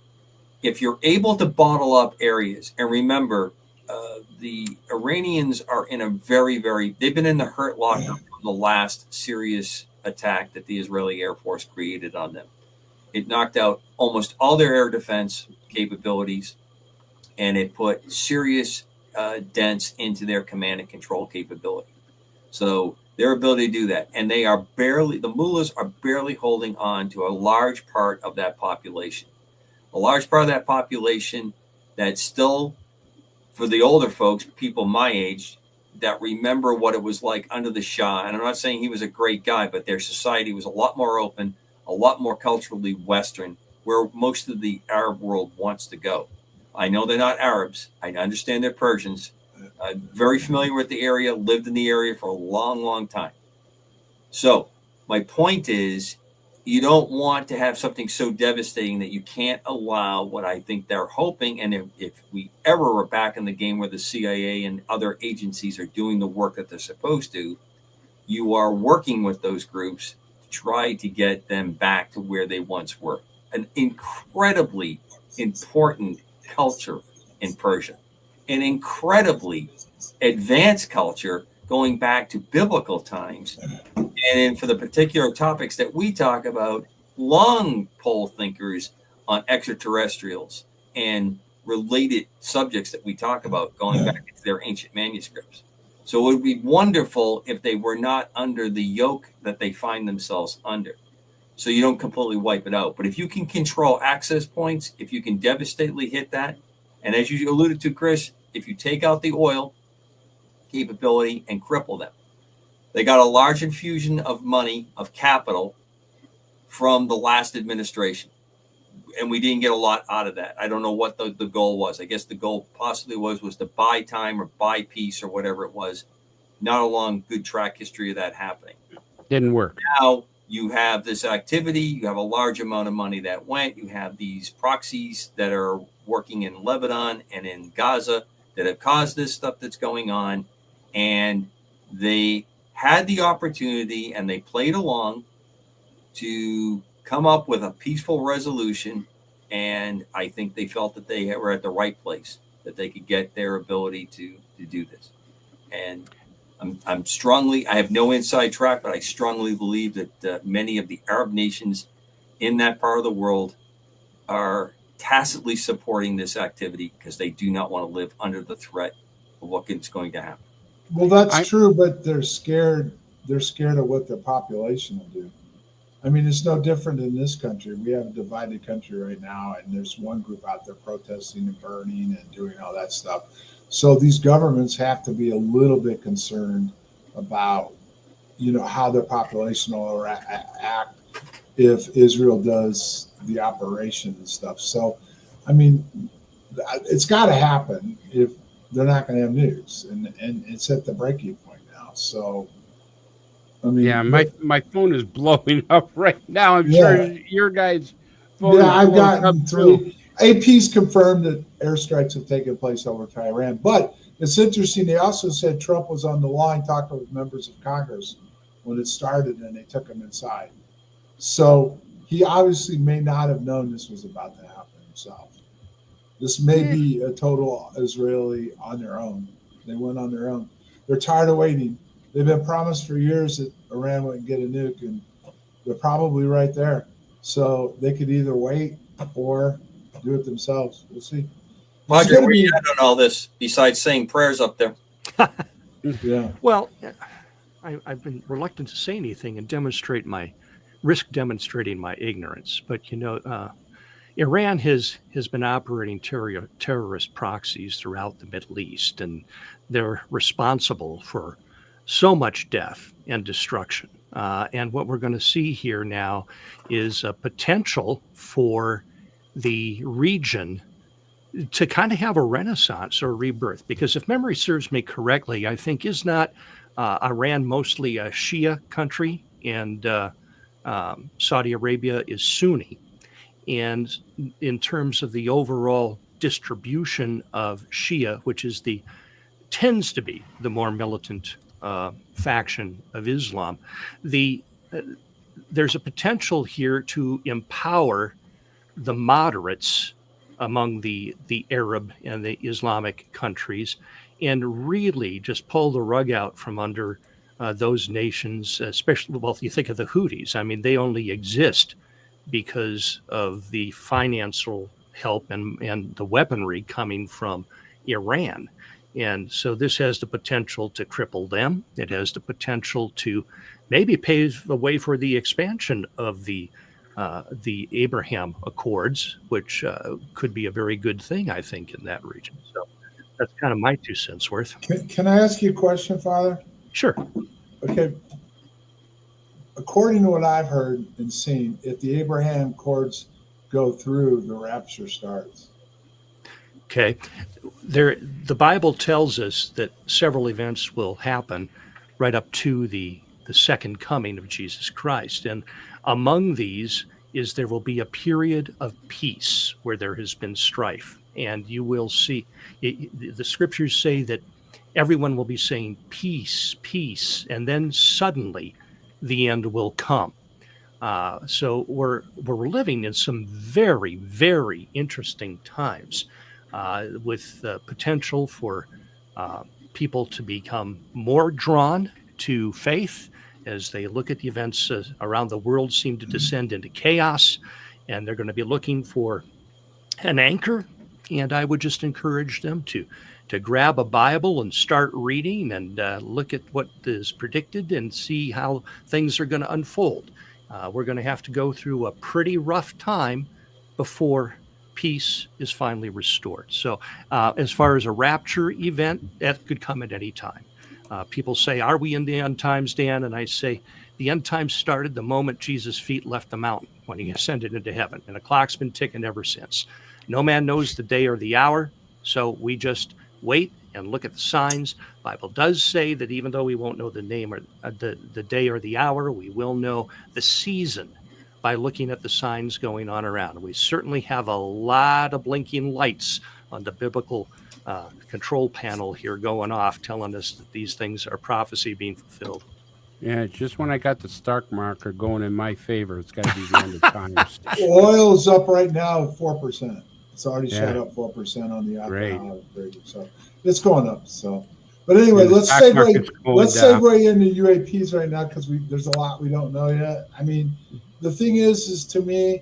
If you're able to bottle up areas, and remember, the Iranians are in a they've been in the hurt locker from the last serious attack that the Israeli Air Force created on them. It knocked out almost all their air defense capabilities, and it put serious dents into their command and control capability. So their ability to do that, and the mullahs are barely holding on to a large part of that population. A large part of that population that still, for the older folks, people my age, that remember what it was like under the Shah. And I'm not saying he was a great guy, but their society was a lot more open, a lot more culturally Western, where most of the Arab world wants to go. I know they're not Arabs. I understand they're Persians. I'm very familiar with the area, lived in the area for a long, long time. So my point is, you don't want to have something so devastating that you can't allow what I think they're hoping. And if we ever are back in the game where the CIA and other agencies are doing the work that they're supposed to, you are working with those groups to try to get them back to where they once were. An incredibly important culture in Persia. an incredibly advanced culture going back to biblical times. And for the particular topics that we talk about, long pole thinkers on extraterrestrials and related subjects that we talk about going back into their ancient manuscripts. So it would be wonderful if they were not under the yoke that they find themselves under. So you don't completely wipe it out. But if you can control access points, if you can devastatingly hit that, and as you alluded to, Chris, if you take out the oil capability and cripple them, they got a large infusion of money, of capital from the last administration. And we didn't get a lot out of that. I don't know what the goal was. I guess the goal possibly was to buy time or buy peace or whatever it was. Not a long, good track history of that happening. Didn't work. Now you have this activity. You have a large amount of money that went. You have these proxies that are working in Lebanon and in Gaza that have caused this stuff that's going on. And they had the opportunity and they played along to come up with a peaceful resolution. And I think they felt that they were at the right place, that they could get their ability to do this. And I'm strongly, I have no inside track, but I strongly believe that many of the Arab nations in that part of the world are tacitly supporting this activity because they do not want to live under the threat of what's going to happen. Well, that's true, but they're scared. They're scared of what their population will do. I mean, it's no different in this country. We have a divided country right now, and there's one group out there protesting and burning and doing all that stuff. So these governments have to be a little bit concerned about, how their population will act if Israel does the operation and stuff. So, I mean, it's got to happen if they're not going to have news, and it's at the breaking point now. So, I mean, yeah, my phone is blowing up right now. I'm sure your guys' phone. Yeah, I've gotten 3. AP's confirmed that airstrikes have taken place over to Iran, but it's interesting. They also said Trump was on the line talking with members of Congress when it started, and they took him inside. So he obviously may not have known this was about to happen himself. This may be a total Israeli on their own. They went on their own. They're tired of waiting. They've been promised for years that Iran wouldn't get a nuke, and they're probably right there. So they could either wait or do it themselves. We'll see. Roger, where you at on all this besides saying prayers up there? Yeah. Well, I've been reluctant to say anything and risk demonstrating my ignorance. But, Iran has been operating terrorist proxies throughout the Middle East, and they're responsible for so much death and destruction. And what we're going to see here now is a potential for the region to kind of have a renaissance or a rebirth. Because if memory serves me correctly, I think is not Iran mostly a Shia country, and Saudi Arabia is Sunni. And in terms of the overall distribution of Shia, which tends to be the more militant faction of Islam, there's a potential here to empower the moderates among the Arab and the Islamic countries and really just pull the rug out from under those nations, especially, well, if you think of the Houthis, I mean, they only exist because of the financial help and the weaponry coming from Iran. And so this has the potential to cripple them. It has the potential to maybe pave the way for the expansion of the Abraham Accords, which could be a very good thing, I think, in that region. So that's kind of my 2 cents worth. Can I ask you a question, Father? Sure. Okay. According to what I've heard and seen, if the Abraham Accords go through, the rapture starts. Okay. The Bible tells us that several events will happen right up to the second coming of Jesus Christ. And among these is there will be a period of peace where there has been strife. And you will see, the scriptures say that everyone will be saying peace, peace, and then suddenly the end will come. So we're living in some very, very interesting times. with the potential for people to become more drawn to faith as they look at the events around the world seem to descend into chaos, and they're going to be looking for an anchor. And I would just encourage them to grab a Bible and start reading and look at what is predicted and see how things are going to unfold. We're going to have to go through a pretty rough time before peace is finally restored. So as far as a rapture event, that could come at any time. People say, are we in the end times, Dan? And I say, the end times started the moment Jesus' feet left the mountain when he ascended into heaven. And the clock's been ticking ever since. No man knows the day or the hour, so we just wait and look at the signs. The Bible does say that even though we won't know the name or the day or the hour, we will know the season by looking at the signs going on around. We certainly have a lot of blinking lights on the biblical control panel here going off, telling us that these things are prophecy being fulfilled. Yeah, just when I got the Stark marker going in my favor, it's got to be the end of times. Oil's up right now at 4%. It's already shot Yeah. up 4% on the Great. opera. So it's going up. So, but anyway, Yeah, the let's stock market's going down. segue into UAPs right now because there's a lot we don't know yet. I mean, the thing is to me,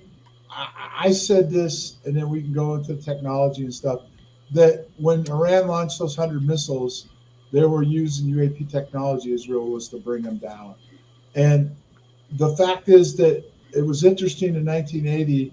I said this, and then we can go into technology and stuff, that when Iran launched those 100 missiles, they were using UAP technology. Israel was to bring them down. And the fact is that it was interesting in 1980,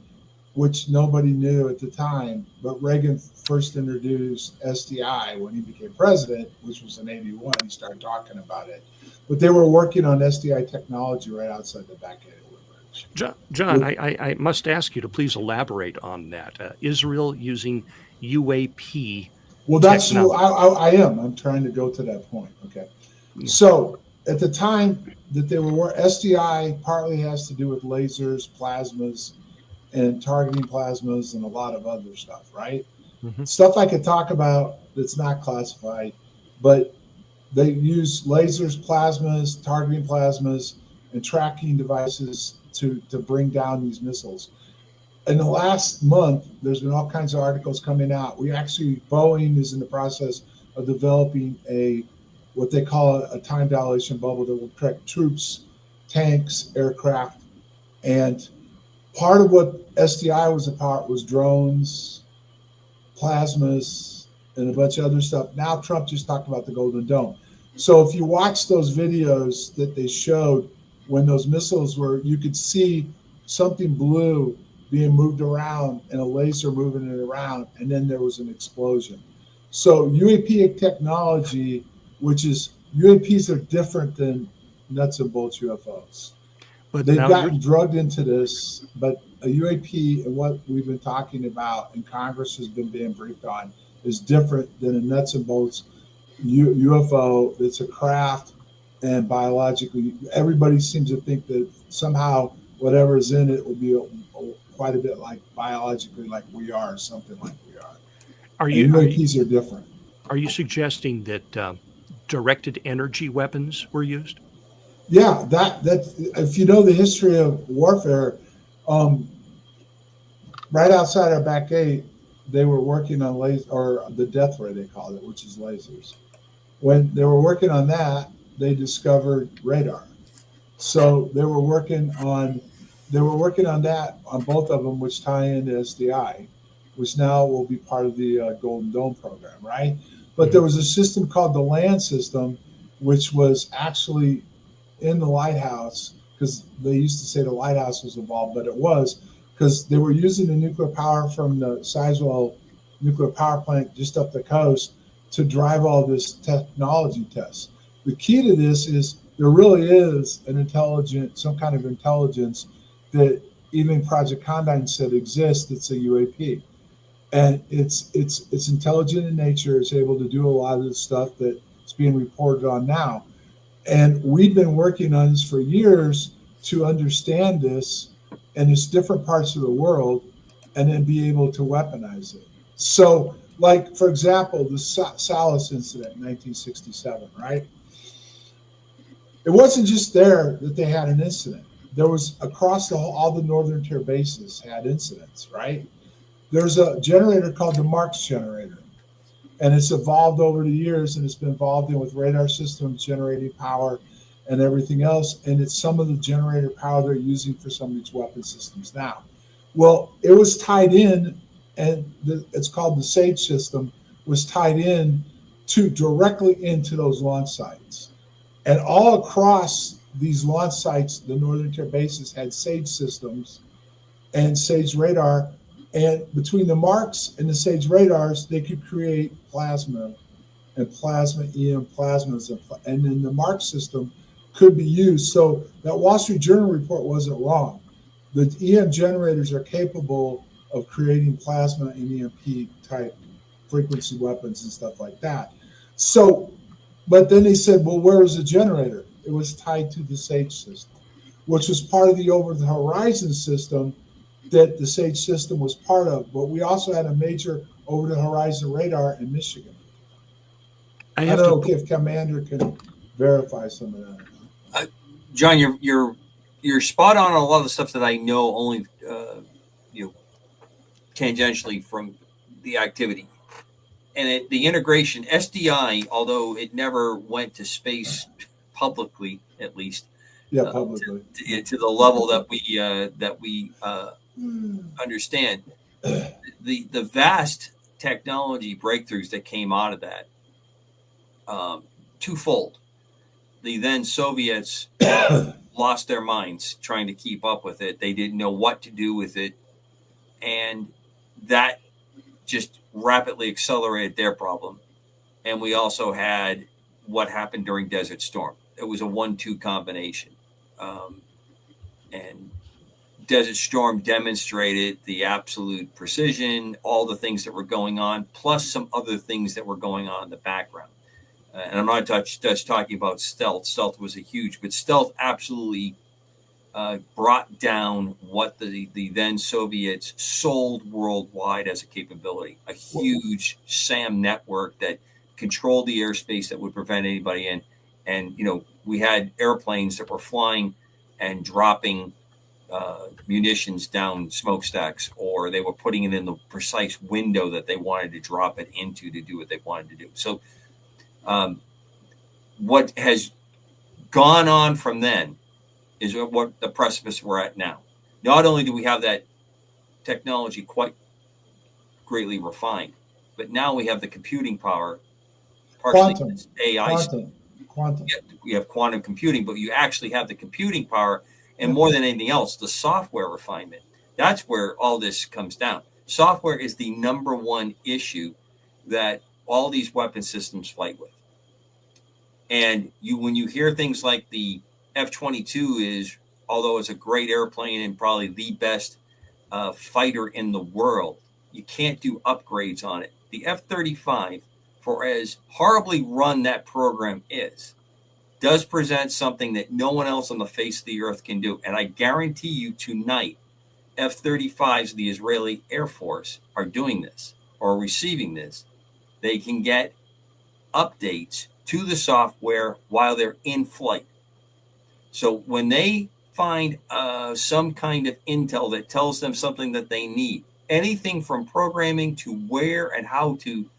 which nobody knew at the time, but Reagan first introduced SDI when he became president, which was in 81. He started talking about it. But they were working on SDI technology right outside the back end of Woodbridge. John, I must ask you to please elaborate on that. Israel using UAP. Well, that's who technology. I am. I'm trying to go to that point. Okay. Yeah. So at the time that they were SDI partly has to do with lasers, plasmas, and targeting plasmas and a lot of other stuff, right? Mhm. Stuff I could talk about that's not classified, but they use lasers, plasmas, targeting plasmas, and tracking devices to bring down these missiles. In the last month, there's been all kinds of articles coming out. Boeing is in the process of developing what they call a time dilation bubble that will track troops, tanks, aircraft. And part of what SDI was about was drones, plasmas, and a bunch of other stuff. Now Trump just talked about the Golden Dome. So if you watch those videos that they showed when those missiles you could see something blue being moved around and a laser moving it around, and then there was an explosion. So UAP technology, UAPs are different than nuts and bolts UFOs. But They've now gotten drugged into this, but a UAP and what we've been talking about and Congress has been being briefed on is different than a nuts and bolts UFO. It's a craft, and biologically, everybody seems to think that somehow whatever is in it will be quite a bit like biologically like we are, something like we are. UAPs are different. Are you suggesting that directed energy weapons were used? Yeah, that if you know the history of warfare, right outside our back gate, they were working on or the death ray they called it, which is lasers. When they were working on that, they discovered radar. So they were working on that on both of them, which tie into SDI, which now will be part of the Golden Dome program, right? But there was a system called the LAND system, which was actually in the lighthouse, because they used to say the lighthouse was involved, but it was because they were using the nuclear power from the Sizewell nuclear power plant just up the coast to drive all this technology tests. The key to this is there really is some kind of intelligence that even Project Condign said exists. It's a UAP, and it's intelligent in nature. It's able to do a lot of the stuff that's being reported on now. And we've been working on this for years to understand this and its different parts of the world, and then be able to weaponize it. So, like, for example, the Salas incident in 1967, right? It wasn't just there that they had an incident. There was across all the northern tier bases had incidents, right? there's a generator called the Marx generator, and it's evolved over the years, and it's been involved in with radar systems generating power and everything else. And it's some of the generator power they're using for some of these weapon systems now. Well, it was tied in, and it's called the SAGE system, was tied in to directly into those launch sites. And all across these launch sites, the Northern Tier bases had SAGE systems and SAGE radar. And between the Marks and the SAGE radars, they could create plasma and plasma EM plasmas. And then the Mark system could be used. So that Wall Street Journal report wasn't wrong. The EM generators are capable of creating plasma and EMP type frequency weapons and stuff like that. So, but then they said, well, where was the generator? It was tied to the SAGE system, which was part of the over-the-horizon system that the SAGE system was part of. But we also had a major over-the-horizon radar in Michigan. I don't know if Commander can verify some of that. John, you're spot on a lot of the stuff that I know only tangentially from the activity. And the integration, SDI, although it never went to space publicly, at least, publicly, to the level that we understand, the vast technology breakthroughs that came out of that, twofold. The then Soviets lost their minds trying to keep up with it. They didn't know what to do with it, and that just rapidly accelerated their problem. And we also had what happened during Desert Storm. It was a 1-2 combination. And Desert Storm demonstrated the absolute precision, all the things that were going on, plus some other things that were going on in the background. And I'm not just talking about stealth. Stealth was a huge, but stealth absolutely brought down what the then Soviets sold worldwide as a capability, a huge SAM network that controlled the airspace that would prevent anybody in. And, we had airplanes that were flying and dropping munitions down smokestacks, or they were putting it in the precise window that they wanted to drop it into to do what they wanted to do. So what has gone on from then is what the precipice we're at now. Not only do we have that technology quite greatly refined, but now we have the computing power, partially AI. Quantum. We have quantum computing, but you actually have the computing power, and more than anything else, the software refinement. That's where all this comes down. Software is the number one issue that all these weapon systems fight with. And when you hear things like the F-22 is, although it's a great airplane and probably the best fighter in the world, you can't do upgrades on it. The F-35, for as horribly run that program is, does present something that no one else on the face of the earth can do. And I guarantee you tonight, F-35s of the Israeli Air Force are doing this or receiving this. They can get updates to the software while they're in flight. So when they find some kind of intel that tells them something that they need, anything from programming to where and how to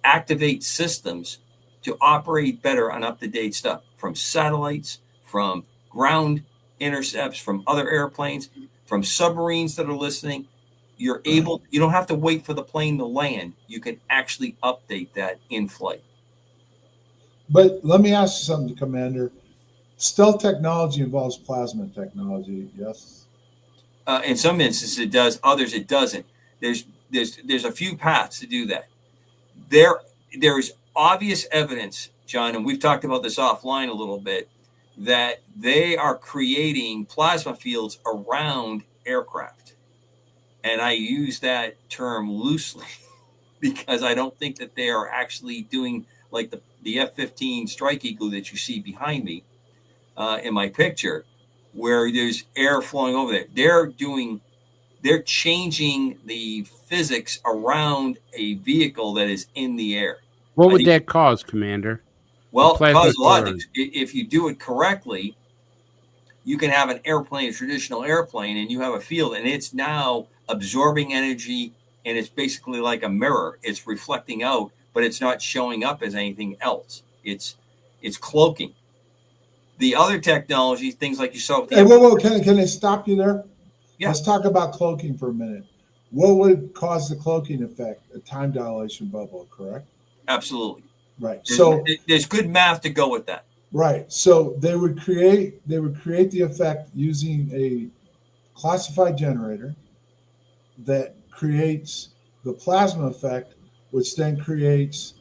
activate systems to operate better on up-to-date stuff, from satellites, from ground intercepts, from other airplanes, from submarines that are listening, you don't have to wait for the plane to land. You can actually update that in flight. But let me ask you something, Commander. Stealth technology involves plasma technology, yes? In some instances it does, others it doesn't. There's a few paths to do that. There is obvious evidence, John, and we've talked about this offline a little bit, that they are creating plasma fields around aircraft. And I use that term loosely because I don't think that they are actually doing like the F-15 Strike Eagle that you see behind me in my picture, where there's air flowing over there. They're changing the physics around a vehicle that is in the air. What would that cause, Commander? Well, it causes a lot of things. If you do it correctly, you can have an airplane, a traditional airplane, and you have a field, and it's now absorbing energy and it's basically like a mirror. It's reflecting out, but it's not showing up as anything else. It's cloaking. The other technology, things like you saw with the Hey, whoa, can I stop you there? Yeah. Let's talk about cloaking for a minute. What would cause the cloaking effect? A time dilation bubble, correct? Absolutely. Right. There's good math to go with that. Right. So they would create the effect using a classified generator that creates the plasma effect, which then creates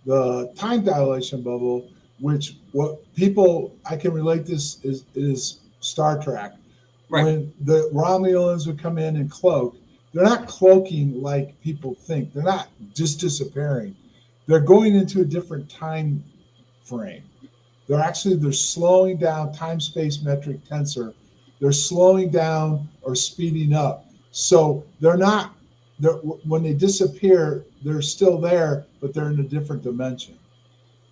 the time dilation bubble, which I can relate this is Star Trek. Right. When the Romulans would come in and cloak, they're not cloaking like people think. They're not just disappearing. They're going into a different time frame. They're slowing down time-space metric tensor. They're slowing down or speeding up. So when they disappear, they're still there, but they're in a different dimension.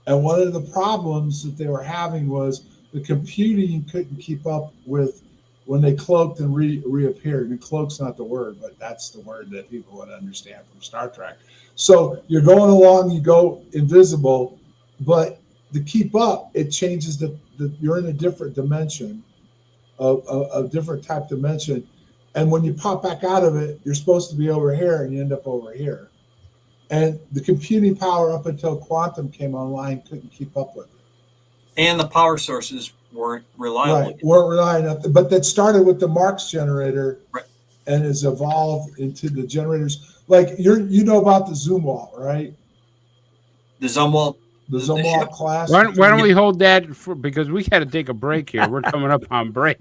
And one of the problems that they were having was the computing couldn't keep up with when they cloaked and reappeared. And cloak's not the word, but that's the word that people would understand from Star Trek. So you're going along, you go invisible, but to keep up, it changes you're in a different dimension, a different type dimension. And when you pop back out of it, you're supposed to be over here and you end up over here. And the computing power up until quantum came online couldn't keep up with it. And the power sources weren't reliable. Right, weren't reliable enough. But that started with the Marx generator, right, and has evolved into the generators. Like you know about the Zumwalt, right? The Zumwalt. The Zumwalt class. Why don't we hold that because we got to take a break here. We're coming up on break.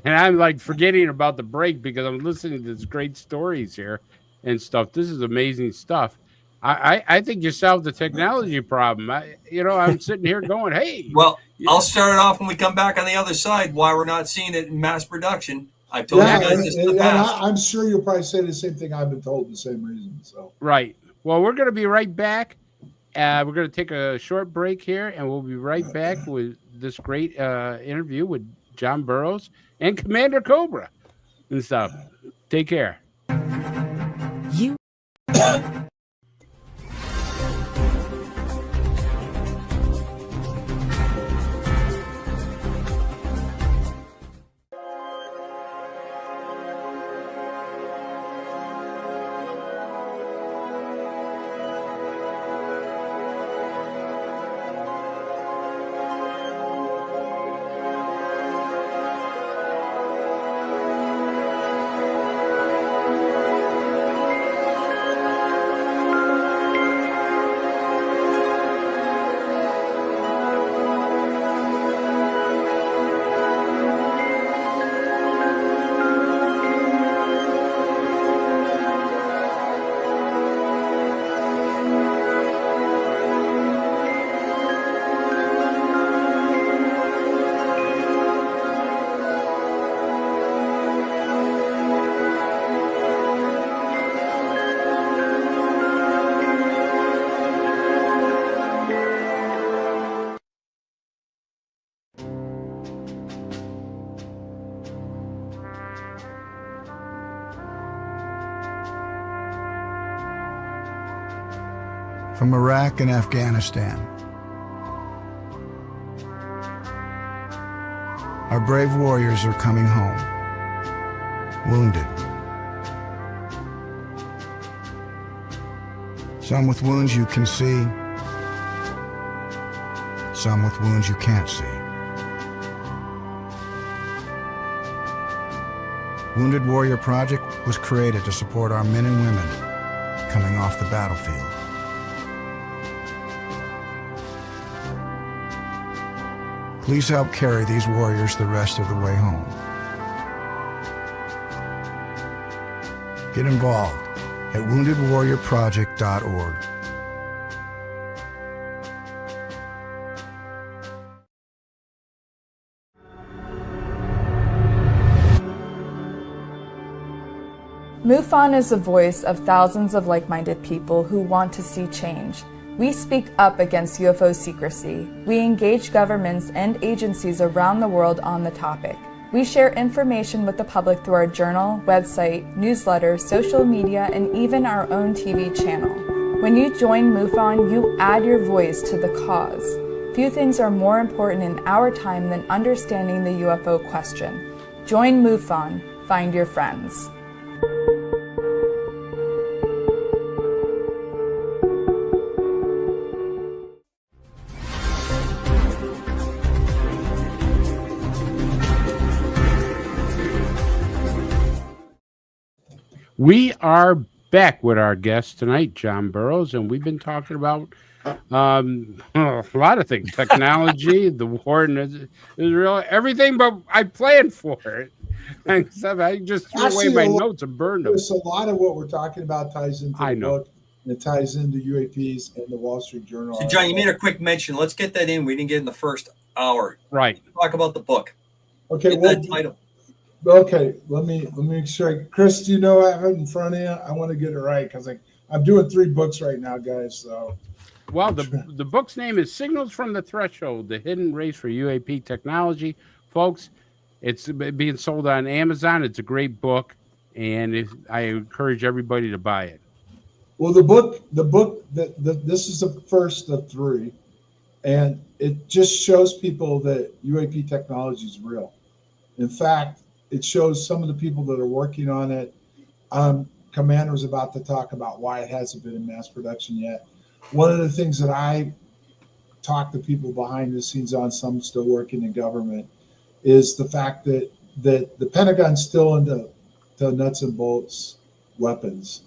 And I'm like forgetting about the break because I'm listening to these great stories here and stuff. This is amazing stuff. I think you solved the technology problem. I'm sitting here going, hey. Well, I'll start it off when we come back on the other side, why we're not seeing it in mass production. I've told you guys this in the past. I'm sure you'll probably say the same thing. I've been told the same reason. So right. Well, we're going to be right back. We're going to take a short break here, and we'll be right back with this great interview with John Burroughs and Commander Cobra and stuff. Take care. You from Iraq and Afghanistan. Our brave warriors are coming home, wounded. Some with wounds you can see, some with wounds you can't see. Wounded Warrior Project was created to support our men and women coming off the battlefield. Please help carry these warriors the rest of the way home. Get involved at woundedwarriorproject.org. MUFON is the voice of thousands of like-minded people who want to see change. We speak up against UFO secrecy. We engage governments and agencies around the world on the topic. We share information with the public through our journal, website, newsletter, social media, and even our own TV channel. When you join MUFON, you add your voice to the cause. Few things are more important in our time than understanding the UFO question. Join MUFON. Find your friends. We are back with our guest tonight, John Burroughs, and we've been talking about a lot of things: technology, the war in Israel, everything. But I planned for it, and stuff. I just threw away my notes and burned them. So a lot of what we're talking about ties into the book, and it ties into UAPs and the Wall Street Journal. So, John, you made a quick mention. Let's get that in. We didn't get in the first hour. Right. Talk about the book. Okay. Well, title. Okay, let me make sure. Chris, do you know I have it in front of you? I want to get it right because I'm doing 3 books right now, guys. So, well, the book's name is Signals from the Threshold: The Hidden Race for UAP Technology, folks. It's being sold on Amazon. It's a great book, and I encourage everybody to buy it. Well, the book this is the first of 3, and it just shows people that UAP technology is real. In fact, it shows some of the people that are working on it. Commander was about to talk about why it hasn't been in mass production yet. One of the things that I talk to people behind the scenes on, some still working in government, is the fact that the Pentagon's still into nuts and bolts weapons.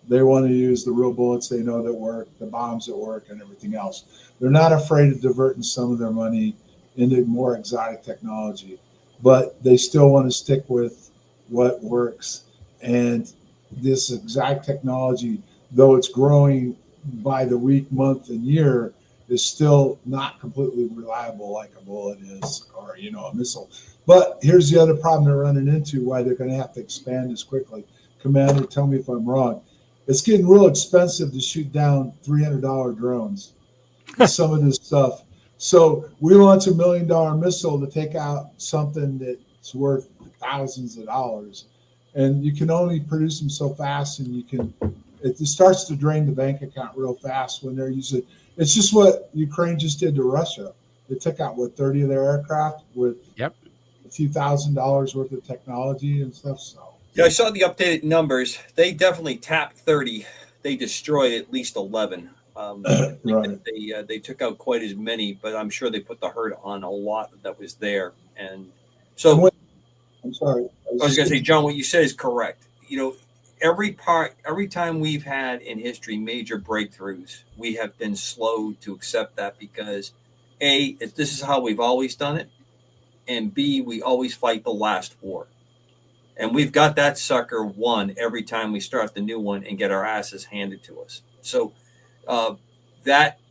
They want to use the real bullets they know that work, the bombs that work, and everything else. They're not afraid of diverting some of their money into more exotic technology, but they still want to stick with what works. And this exact technology, though it's growing by the week, month, and year, is still not completely reliable like a bullet is, or a missile. But here's the other problem they're running into: why they're going to have to expand this quickly. Commander, tell me if I'm wrong. It's getting real expensive to shoot down $300 drones. Some of this stuff. So we launch $1 million missile to take out something that's worth thousands of dollars, and you can only produce them so fast, and it starts to drain the bank account real fast when they're using. It's just what Ukraine just did to Russia. They took out 30 of their aircraft with a few $1,000s worth of technology and stuff. So yeah, I saw the updated numbers. They definitely tapped 30. They destroyed at least 11. Right. They took out quite as many, but I'm sure they put the hurt on a lot that was there. And so I'm sorry. I was going to say, John, what you said is correct. Every time we've had in history major breakthroughs, we have been slow to accept that because this is how we've always done it, and B, we always fight the last war. And we've got that sucker won every time we start the new one and get our asses handed to us. So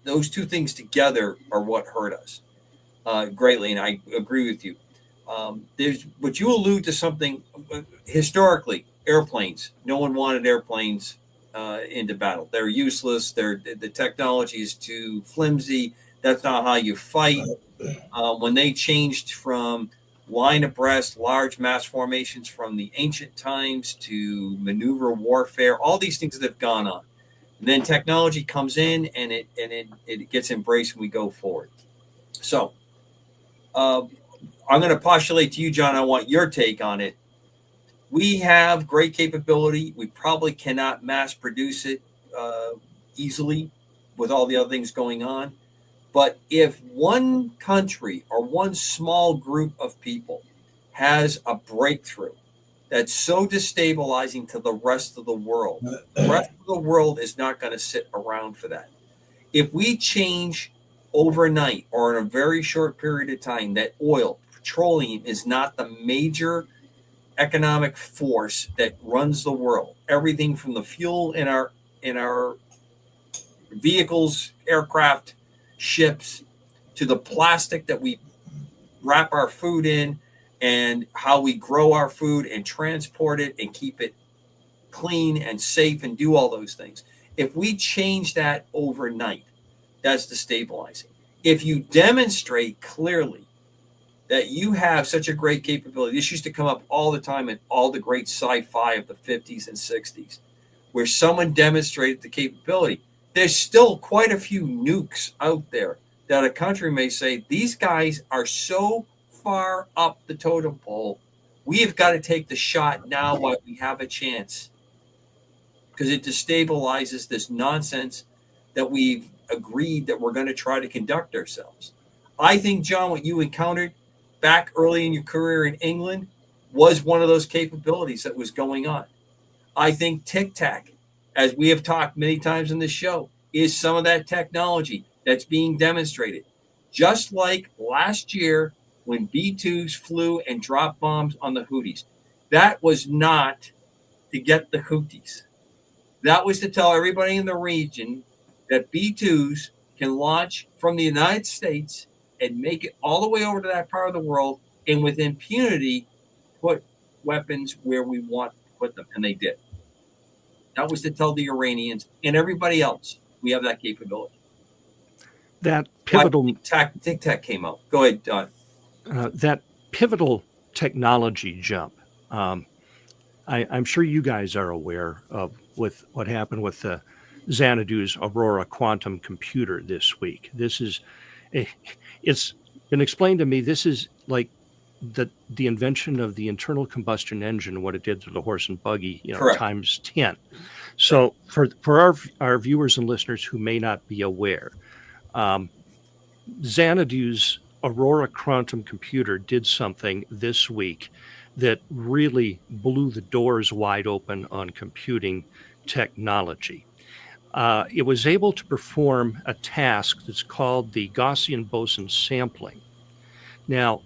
those two things together are what hurt us greatly, and I agree with you. But you allude to something historically. Airplanes. No one wanted airplanes into battle. They're useless. The technology is too flimsy. That's not how you fight. When they changed from line abreast, large mass formations from the ancient times to maneuver warfare, all these things that have gone on. And then technology comes in and it gets embraced and we go forward. So I'm going to postulate to you, John. I want your take on it. We have great capability. We probably cannot mass produce it easily with all the other things going on. But if one country or one small group of people has a breakthrough that's so destabilizing to the rest of the world, the rest of the world is not going to sit around for that. If we change overnight or in a very short period of time that petroleum is not the major economic force that runs the world, everything from the fuel in our vehicles, aircraft, ships, to the plastic that we wrap our food in, and how we grow our food and transport it and keep it clean and safe and do all those things. If we change that overnight, that's destabilizing. If you demonstrate clearly that you have such a great capability. This used to come up all the time in all the great sci-fi of the 50s and 60s, where someone demonstrated the capability. There's still quite a few nukes out there that a country may say, these guys are so far up the totem pole, we have got to take the shot now while we have a chance, because it destabilizes this nonsense that we've agreed that we're going to try to conduct ourselves. I think, John, what you encountered back early in your career in England was one of those capabilities that was going on. I think Tic Tac, as we have talked many times in this show, is some of that technology that's being demonstrated. Just like last year when B-2s flew and dropped bombs on the Houthis. That was not to get the Houthis. That was to tell everybody in the region that B-2s can launch from the United States and make it all the way over to that part of the world, and with impunity put weapons where we want to put them. And they did. That was to tell the Iranians and everybody else we have that capability. That pivotal Tic Tac came out. Go ahead, Don. That pivotal technology jump. I'm sure you guys are aware of with what happened with the Xanadu's Aurora quantum computer this week. It's been explained to me. This is like the invention of the internal combustion engine, what it did to the horse and buggy, times 10. So for our viewers and listeners who may not be aware, Xanadu's Aurora quantum computer did something this week that really blew the doors wide open on computing technology. It was able to perform a task that's called the Gaussian-Boson sampling. Now,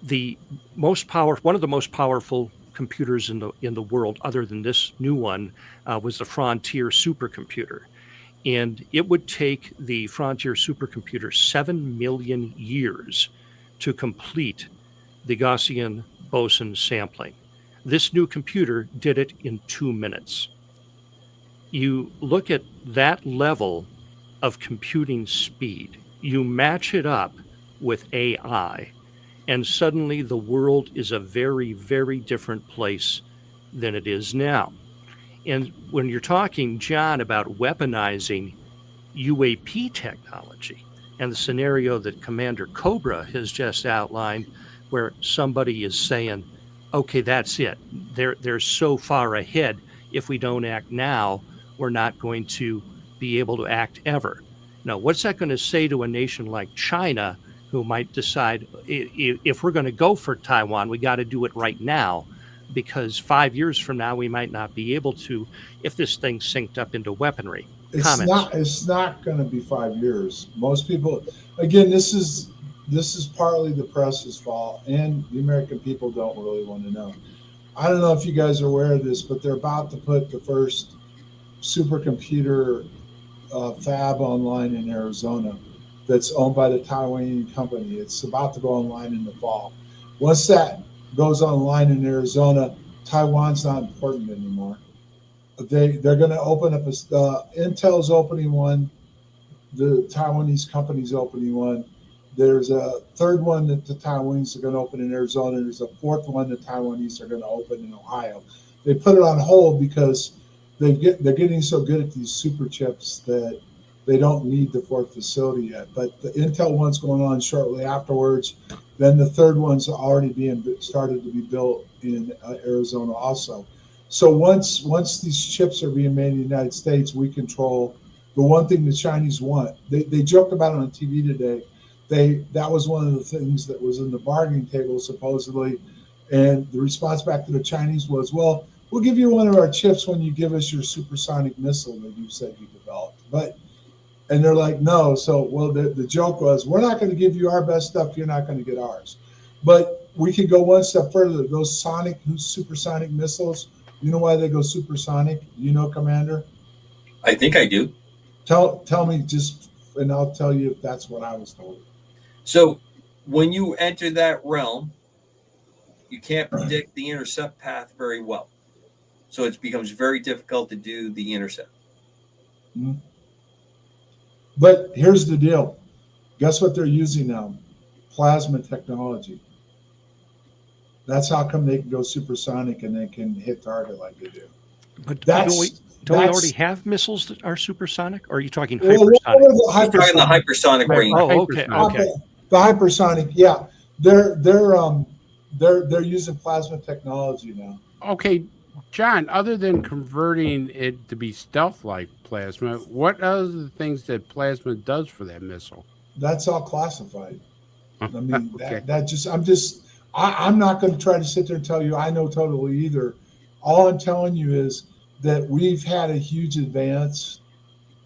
one of the most powerful computers in the world, other than this new one, was the Frontier supercomputer. And it would take the Frontier supercomputer 7 million years to complete the Gaussian-Boson sampling. This new computer did it in 2 minutes. You look at that level of computing speed, you match it up with AI, and suddenly the world is a very, very different place than it is now. And when you're talking, John, about weaponizing UAP technology and the scenario that Commander Cobra has just outlined, where somebody is saying, okay, that's it. They're so far ahead. If we don't act now, we're not going to be able to act ever. Now, what's that going to say to a nation like China, who might decide if we're going to go for Taiwan, we got to do it right now, because 5 years from now, we might not be able to if this thing's synced up into weaponry. It's not going to be 5 years. Most people, again, this is partly the press's fault, and the American people don't really want to know. I don't know if you guys are aware of this, but they're about to put the first supercomputer fab online in Arizona that's owned by the Taiwanese company. It's about to go online in the fall. Once that goes online in Arizona, Taiwan's not important anymore. They're going to open up Intel's opening one, the Taiwanese company's opening one. There's a third one that the Taiwanese are going to open in Arizona. There's a fourth one the Taiwanese are going to open in Ohio. They put it on hold because they're getting so good at these super chips that they don't need the fourth facility yet. But the Intel one's going on shortly afterwards. Then the third one's already started to be built in Arizona also. So once these chips are being made in the United States, we control the one thing the Chinese want. They joked about it on TV today. That was one of the things that was in the bargaining table, supposedly. And the response back to the Chinese was, well, we'll give you one of our chips when you give us your supersonic missile that you said you developed. And they're like, no. So, well, the joke was, we're not going to give you our best stuff. You're not going to get ours. But we can go one step further. Those supersonic missiles, you know why they go supersonic? You know, Commander? I think I do. Tell me and I'll tell you if that's what I was told. So when you enter that realm, you can't predict the intercept path very well. So it becomes very difficult to do the intercept. Mm-hmm. But here's the deal. Guess what they're using now? Plasma technology. That's how come they can go supersonic and they can hit target like they do. But That's don't we already have missiles that are supersonic? Or are you talking well, hypersonic? the He's talking the hypersonic range. Oh, okay, okay. The hypersonic, yeah, they're using plasma technology now. Okay, John, other than converting it to be stealth-like plasma, what other things that plasma does for that missile? That's all classified. I mean, Okay. I'm not going to try to sit there and tell you I know totally either. All I'm telling you is that we've had a huge advance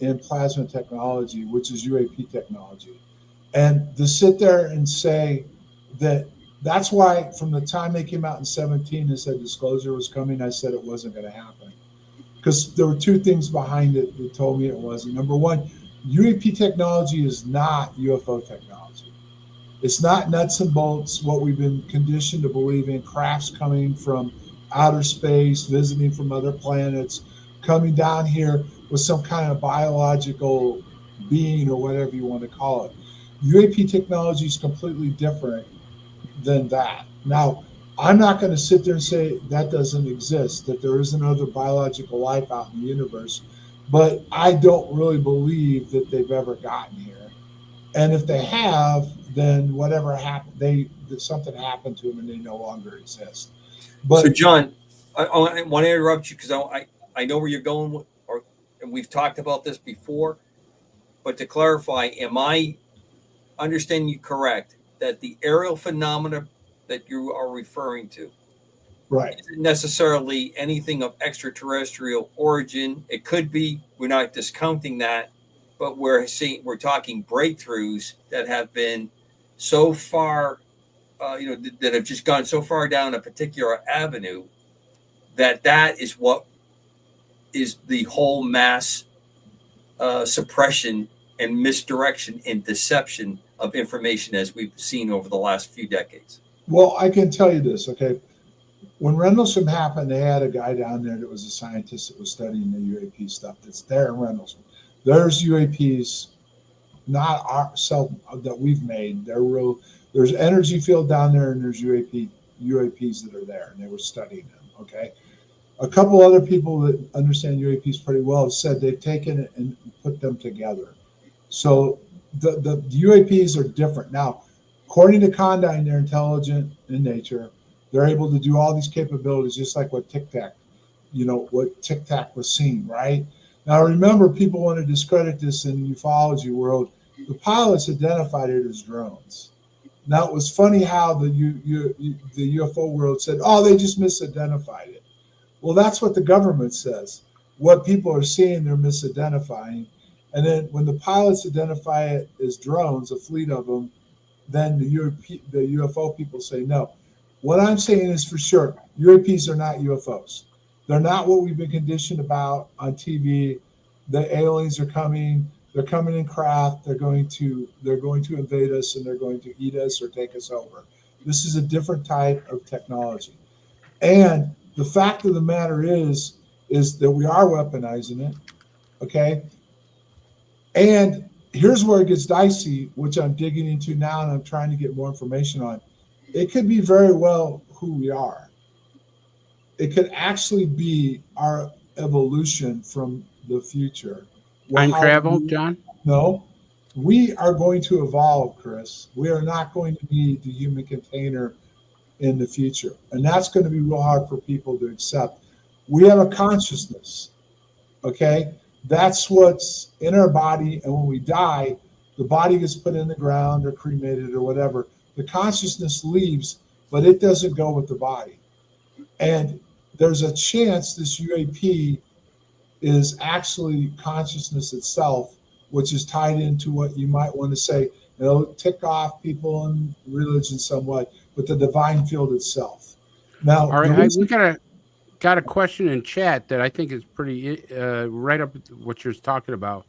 in plasma technology, which is UAP technology. And to sit there and say that's why from the time they came out in 17 and said disclosure was coming, I said it wasn't going to happen. Because there were two things behind it that told me it wasn't. Number one, UAP technology is not UFO technology. It's not nuts and bolts, what we've been conditioned to believe in, crafts coming from outer space, visiting from other planets, coming down here with some kind of biological being or whatever you want to call it. UAP technology is completely different than that. Now, I'm not going to sit there and say that doesn't exist, that there isn't other biological life out in the universe, but I don't really believe that they've ever gotten here. And if they have, then whatever happened, something happened to them and they no longer exist. But so, John, I want to interrupt you because I know where you're going, and we've talked about this before. But to clarify, am I understanding you correct that the aerial phenomena that you are referring to right isn't necessarily anything of extraterrestrial origin? It could be. We're not discounting that, but we're talking breakthroughs that have been so far, that have just gone so far down a particular avenue that is what is the whole mass suppression and misdirection and deception of information as we've seen over the last few decades. Well, I can tell you this, okay? When Rendlesham happened, they had a guy down there that was a scientist that was studying the UAP stuff that's there in Rendlesham. There's UAPs, not ourselves that we've made. There's energy field down there, and there's UAPs that are there, and they were studying them, okay? A couple other people that understand UAPs pretty well have said they've taken it and put them together. So the UAPs are different. Now, according to Condyne, they're intelligent in nature. They're able to do all these capabilities, just like what Tic Tac was seeing, right? Now, remember, people want to discredit this in the ufology world. The pilots identified it as drones. Now, it was funny how the UFO world said, oh, they just misidentified it. Well, that's what the government says. What people are seeing, they're misidentifying. And then when the pilots identify it as drones, a fleet of them, then the UFO people say no. What I'm saying is for sure, UAPs are not UFOs. They're not what we've been conditioned about on TV. The aliens are coming. They're coming in craft. They're going to invade us, and they're going to eat us or take us over. This is a different type of technology. And the fact of the matter is that we are weaponizing it, okay? And here's where it gets dicey, which I'm digging into now, and I'm trying to get more information on. It could be very well who we are. It could actually be our evolution from the future. Time travel, John? No. We are going to evolve, Chris. We are not going to be the human container in the future. And that's going to be real hard for people to accept. We have a consciousness, okay? That's what's in our body. And when we die, the body gets put in the ground or cremated or whatever. The consciousness leaves, but it doesn't go with the body. And there's a chance this UAP is actually consciousness itself, which is tied into what you might want to say, tick off people in religion somewhat, but the divine field itself. Now, all right, we got a question in chat that I think is pretty right up what you're talking about.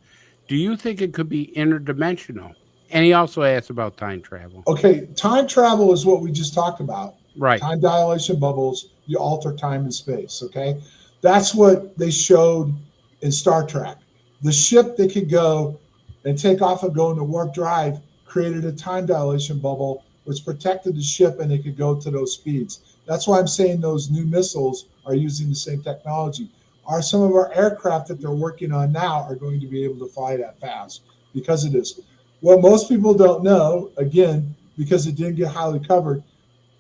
Do you think it could be interdimensional? And he also asked about time travel. Okay, time travel is what we just talked about. Right. Time dilation bubbles, you alter time and space, okay? That's what they showed in Star Trek. The ship that could go and take off and go into warp drive created a time dilation bubble which protected the ship, and it could go to those speeds. That's why I'm saying those new missiles are using the same technology. Are some of our aircraft that they're working on now are going to be able to fly that fast because of this. What most people don't know, again, because it didn't get highly covered,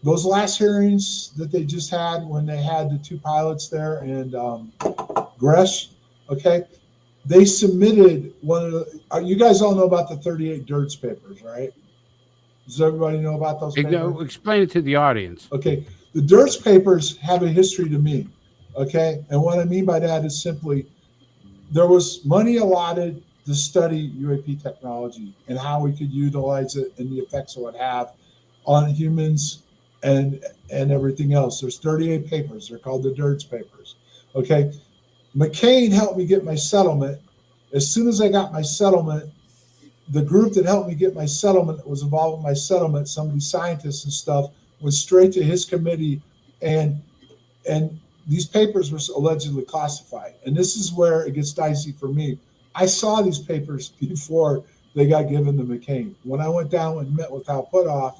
those last hearings that they just had when they had the two pilots there and Gresh, okay, they submitted one of the, you guys all know about the 38 DIRTS papers, right? Does everybody know about those papers? Explain it to the audience. Okay, the DIRTS papers have a history to me, okay? And what I mean by that is simply there was money allotted to study UAP technology and how we could utilize it and the effects it would have on humans and everything else. There's 38 papers. They're called the DIRTS papers, okay? McCain helped me get my settlement. As soon as I got my settlement, the group that helped me get my settlement, that was involved with my settlement, some of these scientists and stuff, went straight to his committee, and these papers were allegedly classified. And this is where it gets dicey for me. I saw these papers before they got given to McCain. When I went down and met with Al Putoff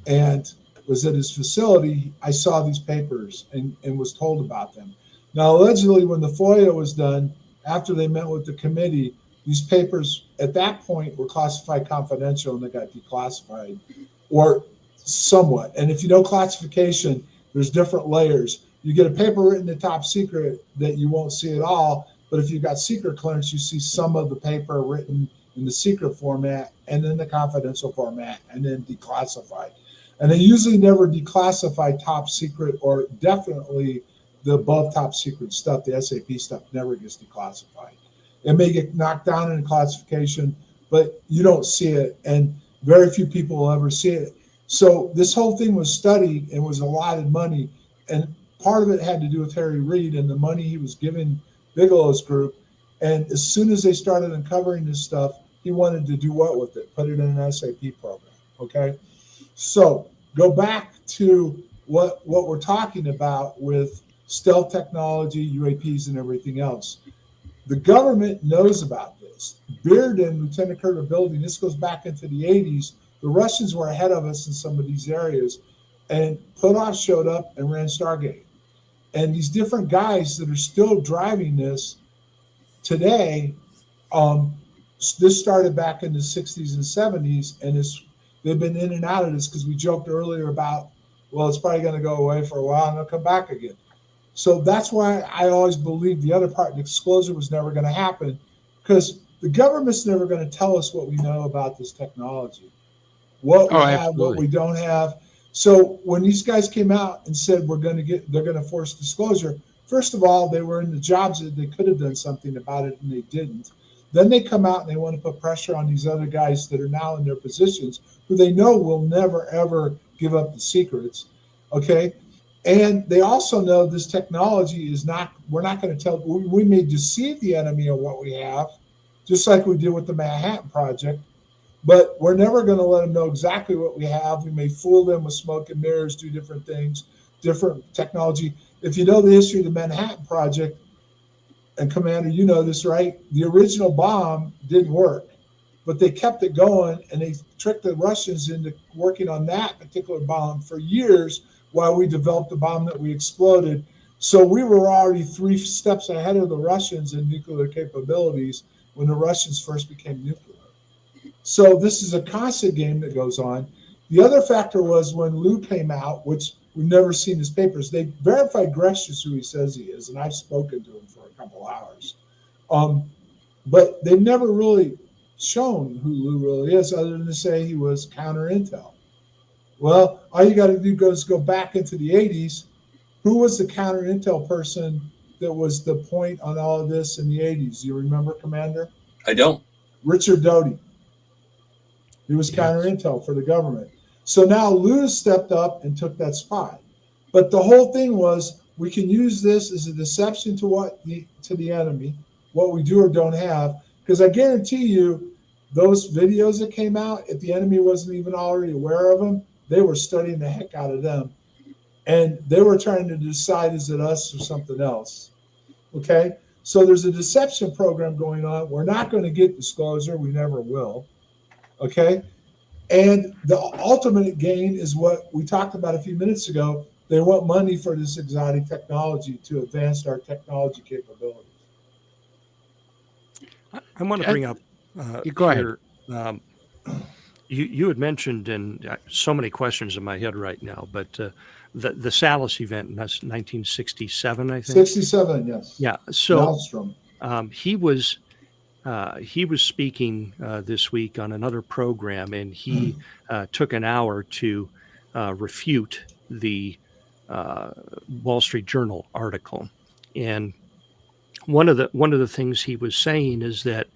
and was at his facility, I saw these papers and was told about them. Now, allegedly, when the FOIA was done, after they met with the committee, these papers at that point were classified confidential and they got declassified, or somewhat. And if you know classification, there's different layers. You get a paper written in top secret that you won't see at all, but if you've got secret clearance, you see some of the paper written in the secret format and then the confidential format and then declassified. And they usually never declassify top secret, or definitely the above top secret stuff, the SAP stuff, never gets declassified. It may get knocked down in classification, but you don't see it, and very few people will ever see it. So this whole thing was studied and was allotted money, and part of it had to do with Harry Reid and the money he was giving Bigelow's group. And as soon as they started uncovering this stuff, he wanted to do what with it? Put it in an SAP program, okay? So go back to what we're talking about with stealth technology, UAPs, and everything else. The government knows about this. Bearden, Lieutenant Colonel Building, this goes back into the 80s. The Russians were ahead of us in some of these areas, and Putoff showed up and ran Stargate. And these different guys that are still driving this today, this started back in the 60s and 70s, and they've been in and out of this because we joked earlier about, well, it's probably going to go away for a while and it'll come back again. So that's why I always believed the other part, the disclosure, was never going to happen, because the government's never going to tell us what we know about this technology, what we have, what we don't have. So when these guys came out and said they're going to force disclosure, first of all, they were in the jobs that they could have done something about it and they didn't. Then they come out and they want to put pressure on these other guys that are now in their positions, who they know will never, ever give up the secrets, okay? And they also know this technology is not, we're not going to tell, we may deceive the enemy of what we have, just like we did with the Manhattan Project, but we're never going to let them know exactly what we have. We may fool them with smoke and mirrors, do different things, different technology. If you know the history of the Manhattan Project, and Commander, you know this, right? The original bomb didn't work, but they kept it going, and they tricked the Russians into working on that particular bomb for years while we developed the bomb that we exploded. So we were already 3 steps ahead of the Russians in nuclear capabilities when the Russians first became nuclear. So this is a constant game that goes on. The other factor was when Lou came out, which we've never seen his papers. They verified Gresh is who he says he is, and I've spoken to him for a couple hours. But they've never really shown who Lou really is, other than to say he was counter intel. Well, all you got to do is go back into the 80s. Who was the counter intel person that was the point on all of this in the 80s? Do you remember, Commander? I don't. Richard Doty. He was counter intel for the government. So now Lou stepped up and took that spot. But the whole thing was, we can use this as a deception to the enemy, what we do or don't have. Because I guarantee you, those videos that came out, if the enemy wasn't even already aware of them, they were studying the heck out of them. And they were trying to decide, is it us or something else? Okay? So there's a deception program going on. We're not going to get disclosure. We never will. Okay? And the ultimate gain is what we talked about a few minutes ago. they want money for this exotic technology to advance our technology capabilities. I want to bring up You go ahead. here, you had mentioned, and so many questions in my head right now, but the Salas event in 1967, I think. 67, yes. Yeah. So Maelstrom. he was speaking this week on another program, and he took an hour to refute the Wall Street Journal article. And one of the things he was saying is that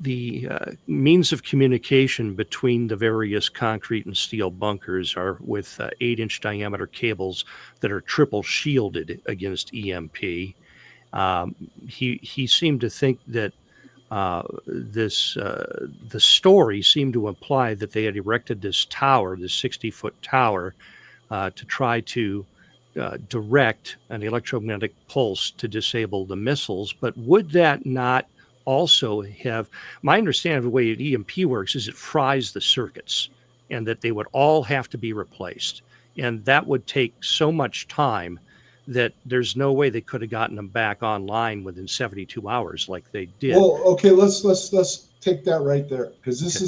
the means of communication between the various concrete and steel bunkers are with 8-inch diameter cables that are triple shielded against EMP. He seemed to think that the story seemed to imply that they had erected this tower, this 60-foot tower, to try to direct an electromagnetic pulse to disable the missiles. But would that not also have, my understanding of the way EMP works is it fries the circuits, and that they would all have to be replaced. And that would take so much time that there's no way they could have gotten them back online within 72 hours like they did. Well, okay, let's take that right there, because this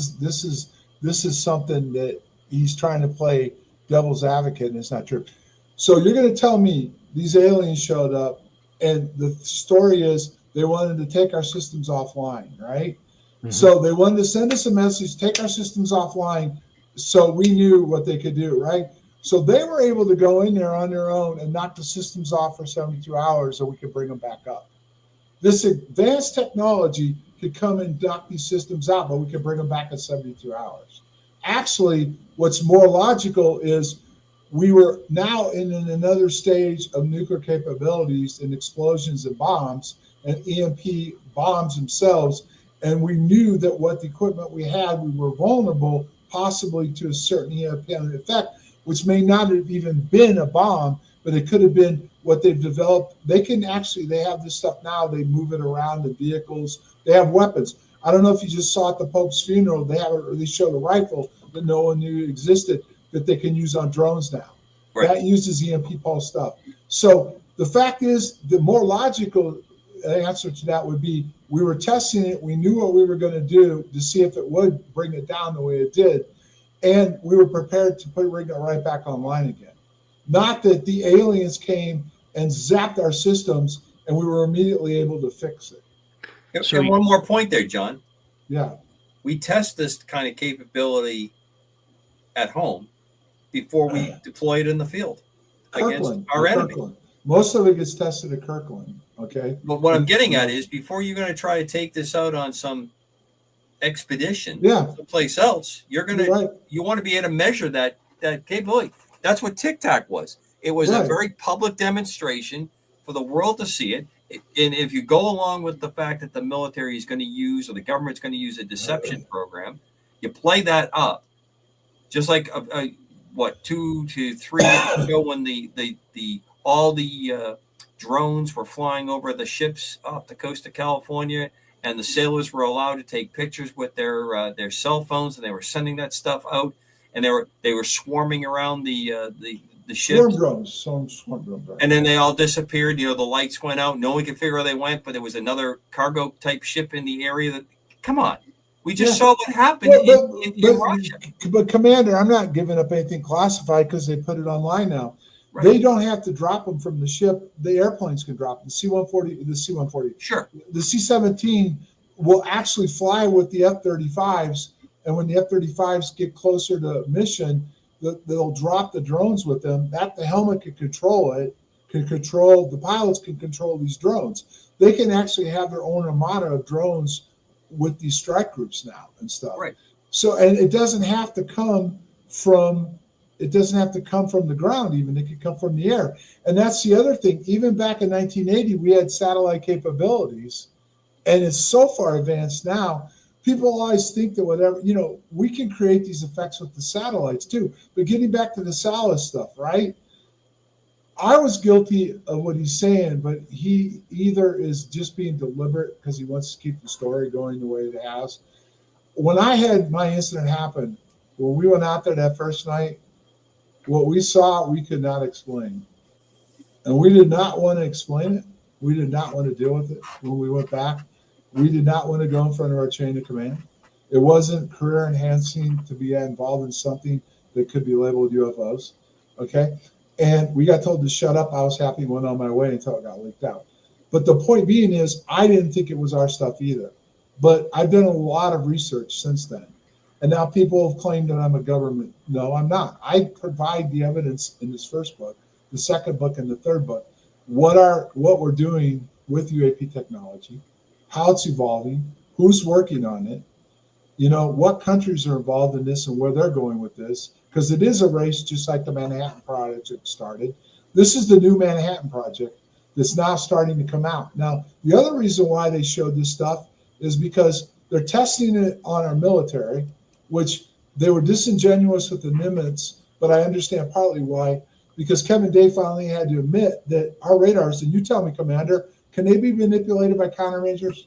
is something that he's trying to play devil's advocate, and it's not true. So you're going to tell me these aliens showed up, and the story is they wanted to take our systems offline, right? Mm-hmm. So they wanted to send us a message, take our systems offline, so we knew what they could do, right? So they were able to go in there on their own and knock the systems off for 72 hours so we could bring them back up. This advanced technology could come and knock these systems out, but we could bring them back in 72 hours. Actually, what's more logical is we were now in another stage of nuclear capabilities and explosions and bombs and EMP bombs themselves. And we knew that what the equipment we had, we were vulnerable possibly to a certain EMP effect, which may not have even been a bomb, but it could have been what they've developed. They have this stuff now. They move it around in vehicles. They have weapons. I don't know if you just saw at the Pope's funeral, they showed a rifle that no one knew existed that they can use on drones now. Right. That uses EMP pulse stuff. So the fact is, the more logical answer to that would be we were testing it. We knew what we were going to do to see if it would bring it down the way it did. And we were prepared to bring it right back online again. Not that the aliens came and zapped our systems and we were immediately able to fix it. So, and one more point there, John. Yeah. We test this kind of capability at home before we deploy it in the field against our enemy. Kirkland. Most of it gets tested at Kirkland, okay? But what I'm getting at is before you're going to try to take this out on some expedition someplace else, you want to be able to measure that capability. That's what Tic Tac was. It was a very public demonstration for the world to see it. And if you go along with the fact that the military is going to use, or the government's going to use, a deception program, you play that up. Just like 2 to 3 years ago when all the drones were flying over the ships off the coast of California, and the sailors were allowed to take pictures with their cell phones, and they were sending that stuff out, and they were swarming around the ships. Swarm drones. Right. And then they all disappeared. The lights went out. No one could figure where they went, but there was another cargo type ship in the area. Come on. We just saw what happened in Russia. But Commander, I'm not giving up anything classified because they put it online now. Right. They don't have to drop them from the ship. The airplanes can drop them. The C-140. Sure. The C-17 will actually fly with the F-35s, and when the F-35s get closer to mission, they'll drop the drones with them. The helmet can control it. The pilots can control these drones. They can actually have their own armada of drones with these strike groups now and stuff. Right. So, and it doesn't have to come from the ground. Even it could come from the air. And that's the other thing. Even back in 1980, we had satellite capabilities, and it's so far advanced now. People always think that whatever, we can create these effects with the satellites too. But getting back to the Salas stuff, right? I was guilty of what he's saying, but he either is just being deliberate because he wants to keep the story going the way it has. When I had my incident happen, when we went out there that first night, What we saw, we could not explain. And we did not want to explain it. We did not want to deal with it when we went back. We did not want to go in front of our chain of command. It wasn't career enhancing to be involved in something that could be labeled UFOs. Okay. And we got told to shut up. I was happy, went on my way until it got leaked out. But the point being is, I didn't think it was our stuff either. But I've done a lot of research since then. And now people have claimed that I'm a government. No, I'm not. I provide the evidence in this first book, the second book, and the third book. What we're doing with UAP technology, how it's evolving, who's working on it, what countries are involved in this and where they're going with this, because it is a race just like the Manhattan Project started. This is the new Manhattan Project that's now starting to come out. Now, the other reason why they showed this stuff is because they're testing it on our military, which they were disingenuous with the Nimitz, but I understand partly why, because Kevin Day finally had to admit that our radars, and you tell me, Commander, can they be manipulated by countermeasures?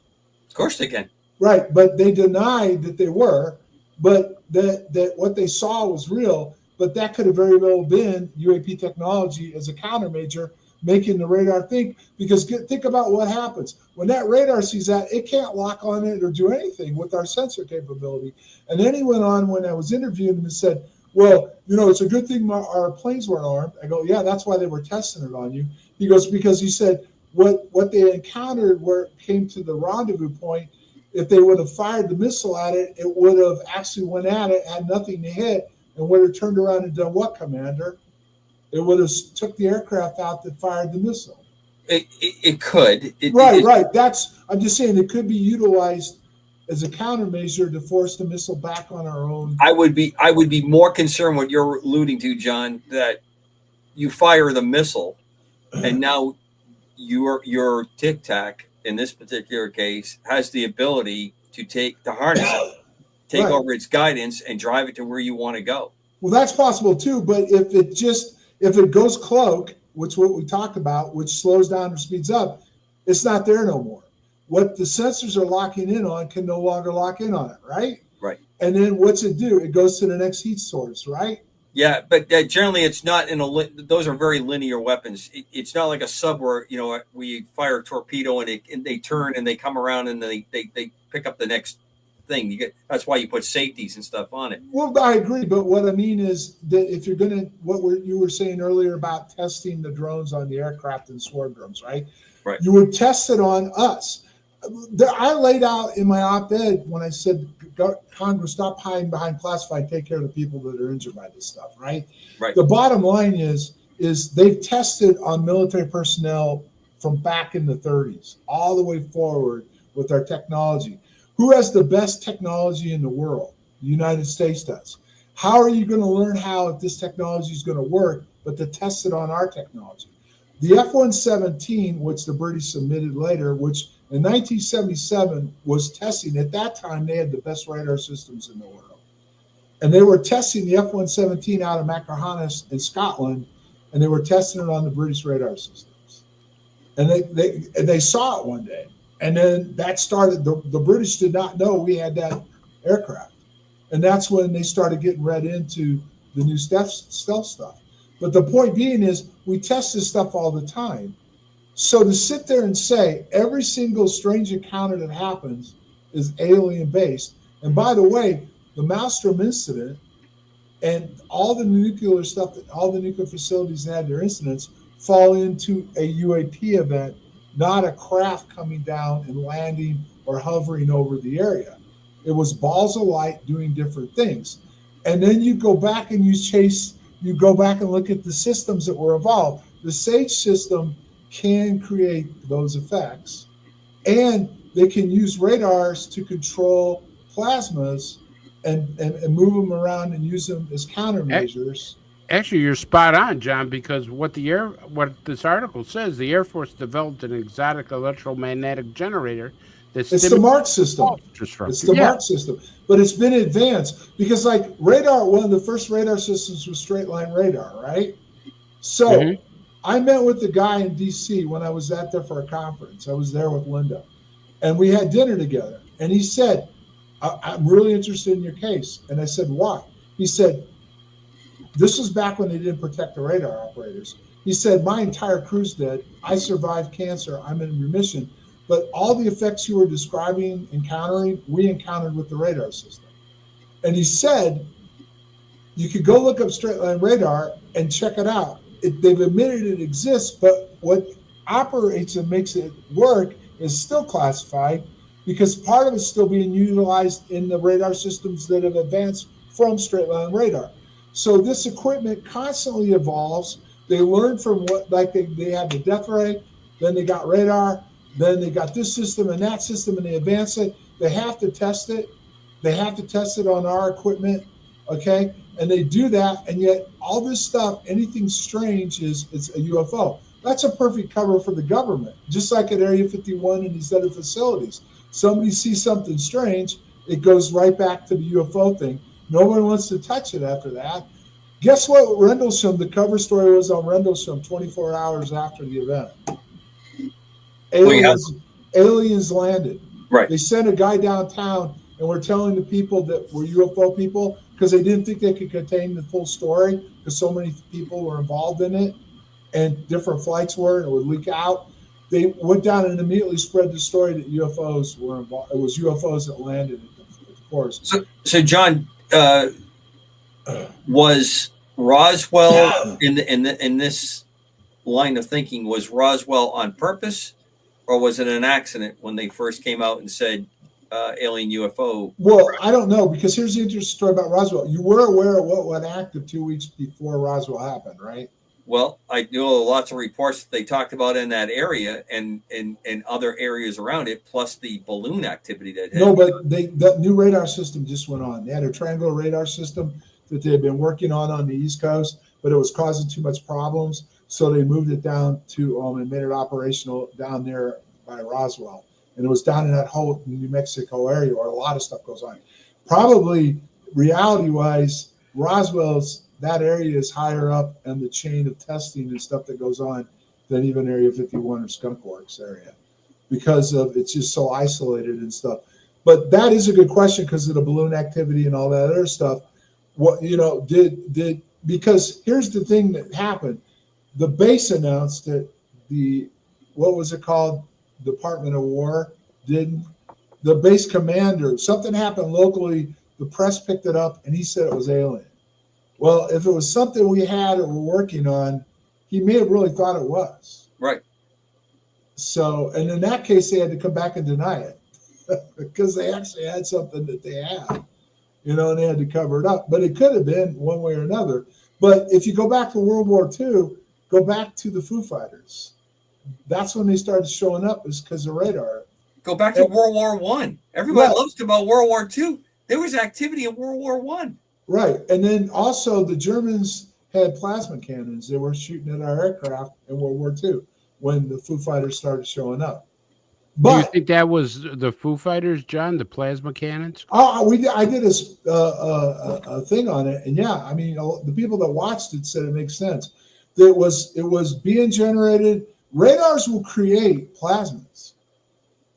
Of course they can. Right, but they denied that they were, but that what they saw was real, but that could have very well been UAP technology as a countermeasure, making the radar think, because think about what happens. When that radar sees that, it can't lock on it or do anything with our sensor capability. And then he went on when I was interviewing him and said, well, it's a good thing our planes weren't armed. I go, yeah, that's why they were testing it on you. He goes, because he said what they encountered where it came to the rendezvous point, if they would have fired the missile at it, it would have actually went at it, had nothing to hit, and would have turned around and done what, Commander? It would have took the aircraft out that fired the missile. It could. Right. I'm just saying it could be utilized as a countermeasure to force the missile back on our own. I would be more concerned what you're alluding to, John, that you fire the missile and now your Tic Tac in this particular case has the ability to take the harness out, take over its guidance and drive it to where you want to go. Well, that's possible too, but if it goes cloak, which what we talked about, which slows down or speeds up, it's not there no more. What the sensors are locking in on can no longer lock in on it, right? Right. And then what's it do? It goes to the next heat source, right? Yeah, but generally it's not those are very linear weapons. It's not like a sub where, we fire a torpedo and they turn and they come around and they pick up the next thing. That's why you put safeties and stuff on it. Well, I agree, but what I mean is that if you're going to, you were saying earlier about testing the drones on the aircraft and swarm drones, right? Right. You would test it on us. I laid out in my op-ed when I said, Congress, stop hiding behind classified, take care of the people that are injured by this stuff, right? Right. The bottom line is they've tested on military personnel from back in the 30s all the way forward with our technology. Who has the best technology in the world? The United States does. How are you going to learn if this technology is going to work, but to test it on our technology? The F-117, which the British submitted later, which in 1977 was testing, at that time they had the best radar systems in the world. And they were testing the F-117 out of Machrihanish in Scotland, and they were testing it on the British radar systems. And they saw it one day. And then that started, the British did not know we had that aircraft. And that's when they started getting read into the new stealth stuff. But the point being is we test this stuff all the time. So to sit there and say every single strange encounter that happens is alien based. And by the way, the Maelstrom incident and all the nuclear stuff, all the nuclear facilities that had their incidents fall into a UAP event, not a craft coming down and landing or hovering over the area. It was balls of light doing different things. And then you go back and you go back and look at the systems that were involved. The SAGE system can create those effects, and they can use radars to control plasmas and move them around and use them as countermeasures. Actually, you're spot on, John, because what this article says, the Air Force developed an exotic electromagnetic generator. It's the Mark system. It's the Mark system, but it's been advanced because, like radar, one of the first radar systems was straight line radar, right? So I met with the guy in D.C. when I was out there for a conference. I was there with Linda, and we had dinner together. And he said, "I'm really interested in your case." And I said, "Why?" He said, this was back when they didn't protect the radar operators. He said, my entire crew's dead. I survived cancer. I'm in remission. But all the effects you were describing, encountering, we encountered with the radar system. And he said, you could go look up straight line radar and check it out. They've admitted it exists, but what operates and makes it work is still classified because part of it's still being utilized in the radar systems that have advanced from straight line radar. So this equipment constantly evolves. They learn from what, like they have the death ray, then they got radar, then they got this system and that system, and they advance it. They have to test it. They have to test it on our equipment, okay? And they do that, and yet all this stuff, anything strange it's a UFO. That's a perfect cover for the government, just like at Area 51 and these other facilities. Somebody sees something strange, it goes right back to the UFO thing. No one wants to touch it after that. Guess what? Rendlesham, the cover story was on Rendlesham 24 hours after the event. Aliens landed. Right. They sent a guy downtown, and we're telling the people that were UFO people because they didn't think they could contain the full story because so many people were involved in it and different flights were, and it would leak out. They went down and immediately spread the story that UFOs were involved. It was UFOs that landed at the course. So John, was Roswell in this line of thinking, was Roswell on purpose, or was it an accident when they first came out and said alien UFO? Well, I don't know, because here's the interesting story about Roswell. You were aware of what went active 2 weeks before Roswell happened, right? Well, I know lots of reports that they talked about in that area and other areas around it, plus the balloon activity that had. No, but that new radar system just went on. They had a triangular radar system that they had been working on the East Coast, but it was causing too much problems. So they moved it down to and made it operational down there by Roswell. And it was down in that whole New Mexico area where a lot of stuff goes on. Probably reality-wise, Roswell's, that area is higher up in the chain of testing and stuff that goes on than even Area 51 or Skunk Works area, because of it's just so isolated and stuff. But that is a good question because of the balloon activity and all that other stuff. What, did because here's the thing that happened. The base announced that what was it called? Department of War didn't. The base commander, something happened locally, the press picked it up and he said it was alien. Well, if it was something we had or were working on, he may have really thought it was. Right. So, and in that case, they had to come back and deny it because they actually had something that they had, and they had to cover it up. But it could have been one way or another. But if you go back to World War II, go back to the Foo Fighters. That's when they started showing up, is because of radar. Go back to World War I. Everybody loves to about World War II. There was activity in World War I. Right. And then also the Germans had plasma cannons. They were shooting at our aircraft in World War II when the Foo Fighters started showing up. But do you think that was the Foo Fighters, John, the plasma cannons? Oh, I did a thing on it. And yeah, I mean, the people that watched it said it makes sense. It was being generated. Radars will create plasmas.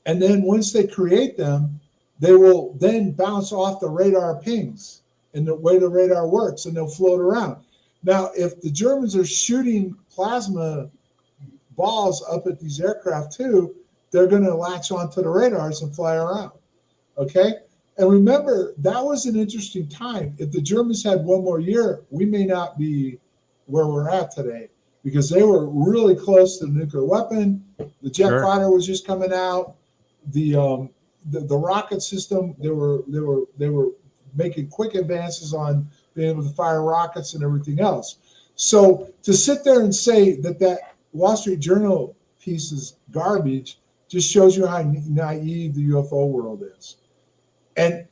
And then once they create them, they will then bounce off the radar pings and the way the radar works, and they'll float around. Now, if the Germans are shooting plasma balls up at these aircraft too, they're going to latch onto the radars and fly around. Okay? And remember, that was an interesting time. If the Germans had one more year, we may not be where we're at today, because they were really close to the nuclear weapon. The jet fighter was just coming out. The rocket system, they were making quick advances on being able to fire rockets and everything else. So to sit there and say that Wall Street Journal piece is garbage just shows you how naive the UFO world is. And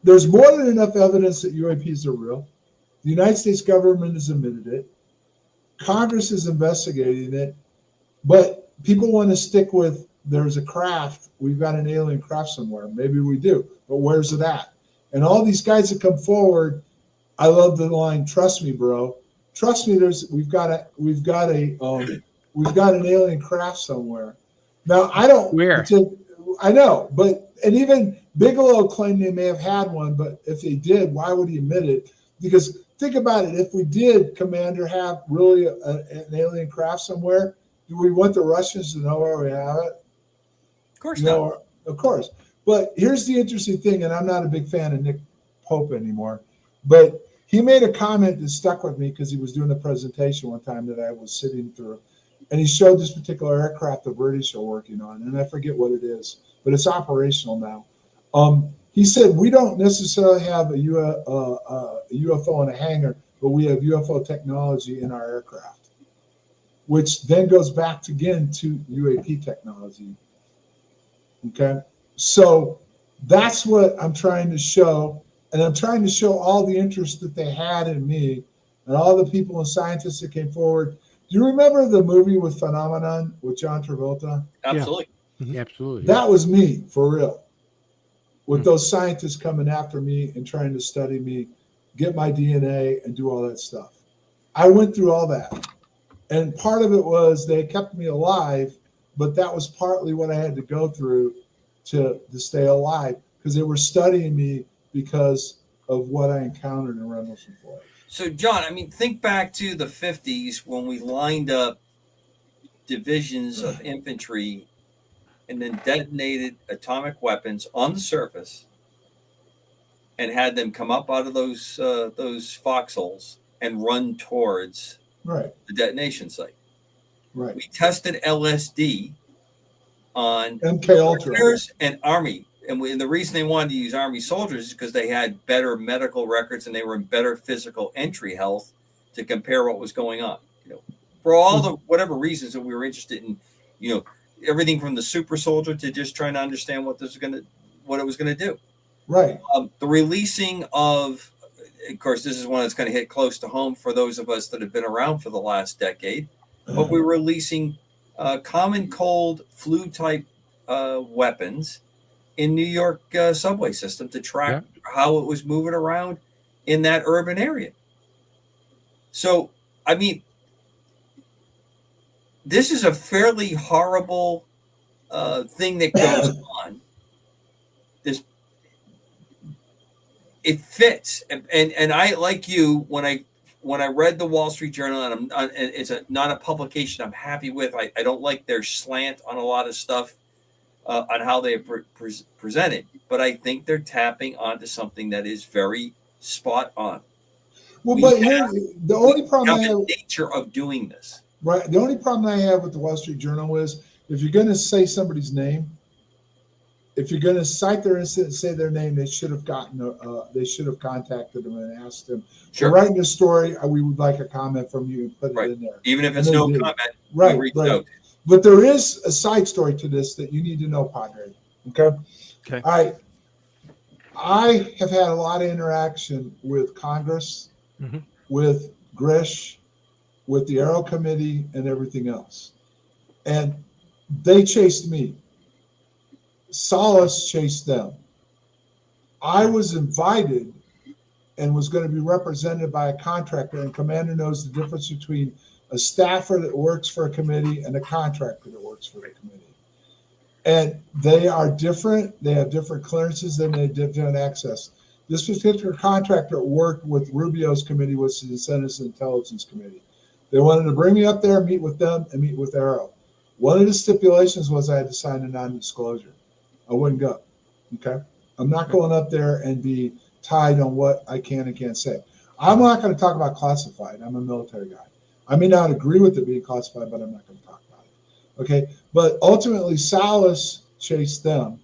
there's more than enough evidence that UAPs are real. The United States government has admitted it. Congress is investigating it. But people want to stick with, there's a craft. We've got an alien craft somewhere. Maybe we do. But where's it at? And all these guys that come forward, I love the line, "Trust me, bro. Trust me. We've got an alien craft somewhere." Now I don't. Where? I know, and even Bigelow claimed they may have had one, but if they did, why would he admit it? Because think about it. If we did, Commander, have really an alien craft somewhere, do we want the Russians to know where we have it? Of course No, not. of course. But here's the interesting thing, and I'm not a big fan of Nick Pope anymore, but he made a comment that stuck with me because he was doing a presentation one time that I was sitting through, and he showed this particular aircraft the British are working on, and I forget what it is, but it's operational now. He said, we don't necessarily have a UFO in a hangar, but we have UFO technology in our aircraft, which then goes back again to UAP technology. Okay, so that's what I'm trying to show. And I'm trying to show all the interest that they had in me and all the people and scientists that came forward. Do you remember the movie with Phenomenon with John Travolta? Absolutely. Yeah. Absolutely. That was me, for real, with those scientists coming after me and trying to study me, get my DNA and do all that stuff. I went through all that. And part of it was they kept me alive, but that was partly what I had to go through to stay alive, because they were studying me because of what I encountered in Rendlesham Forest. So, John, I mean, think back to the 50s when we lined up divisions of infantry and then detonated atomic weapons on the surface and had them come up out of those foxholes and run towards Right. the detonation site. Right. We tested LSD on MK Ultra soldiers and Army. And the reason they wanted to use Army soldiers is because they had better medical records and they were in better physical entry health to compare what was going on. You know, for all the whatever reasons that we were interested in, you know, everything from the super soldier to just trying to understand what it was going to do. Right. The releasing of course, this is one that's going to hit close to home for those of us that have been around for the last decade. But we're releasing common cold flu type weapons in New York subway system to track how it was moving around in that urban area. So, I mean, this is a fairly horrible thing that goes on. It fits, and I, like you, when I read the Wall Street Journal, and it's not a publication I'm happy with. I don't like their slant on a lot of stuff on how they present it, but I think they're tapping onto something that is very spot on. Well, but here, the only problem I have, the nature of doing this. Right. The only problem I have with the Wall Street Journal is if you're going to say somebody's name, if you're going to cite their incident and say their name, they should have contacted them and asked them. Sure. For writing a story, we would like a comment from you and put it in there. Even if it's no comment. Right. Right. But there is a side story to this that you need to know, Padre. Okay. Okay. All right. I have had a lot of interaction with Congress, with Grish, with the Aero Committee, and everything else. And they chased me. Solace chased them. I was invited and was going to be represented by a contractor, and Commander knows the difference between a staffer that works for a committee and a contractor that works for a committee. And they are different. They have different clearances and they have different access. This particular contractor worked with Rubio's committee, which is the Senate Intelligence Committee. They wanted to bring me up there, meet with them, and meet with Aero. One of the stipulations was I had to sign a non-disclosure. I wouldn't go. Okay. I'm not going up there and be tied on what I can and can't say. I'm not going to talk about classified. I'm a military guy. I may not agree with it being classified, but I'm not going to talk about it. Okay. But ultimately, Solace chased them,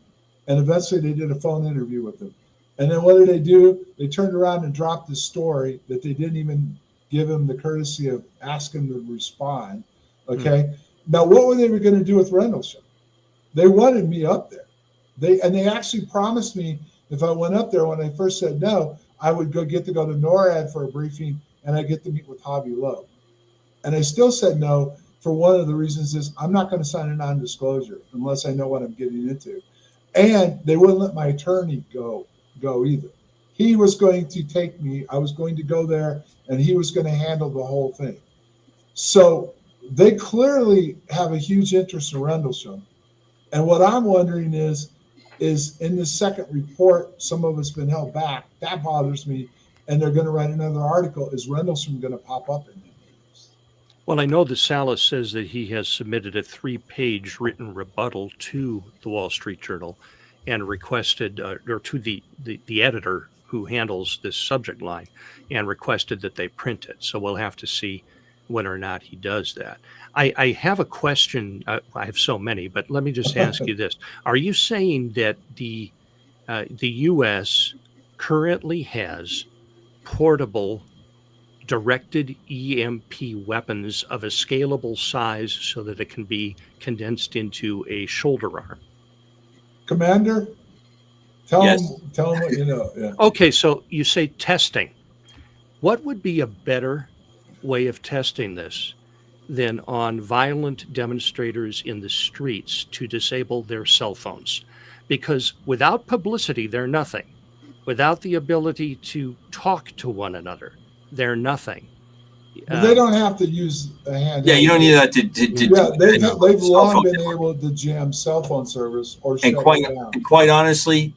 and eventually they did a phone interview with them. And then what did they do? They turned around and dropped the story that they didn't even give him the courtesy of asking them to respond. Okay. Now, what were they going to do with Rendlesham? They wanted me up there. They actually promised me if I went up there when I first said no, I would get to NORAD for a briefing and I get to meet with Javi Loeb. And I still said no for one of the reasons is I'm not going to sign a non-disclosure unless I know what I'm getting into. And they wouldn't let my attorney go either. He was going to take me. I was going to go there and he was going to handle the whole thing. So they clearly have a huge interest in Rendlesham. And what I'm wondering is in the second report, some of it's been held back. That bothers me. and they're going to write another article. Is Rendlesham going to pop up in the news? Well, I know that Salas says that he has submitted a 3-page written rebuttal to the Wall Street Journal and requested, or to the editor who handles this subject line, and requested that they print it. So we'll have to see whether or not he does that. I have a question. I have so many, but let me just ask you this. Are you saying that the U.S. currently has portable directed EMP weapons of a scalable size so that it can be condensed into a shoulder arm? Commander, tell Yes. him what you know. Yeah. Okay, so you say testing. What would be a better way of testing this than on violent demonstrators in the streets to disable their cell phones? Because without publicity, they're nothing. Without the ability to talk to one another, they're nothing. But they don't have to use a hand. Yeah, you don't need that to Yeah, they've cell long phone been network. able to jam cell phone service or shut And it down. quite honestly,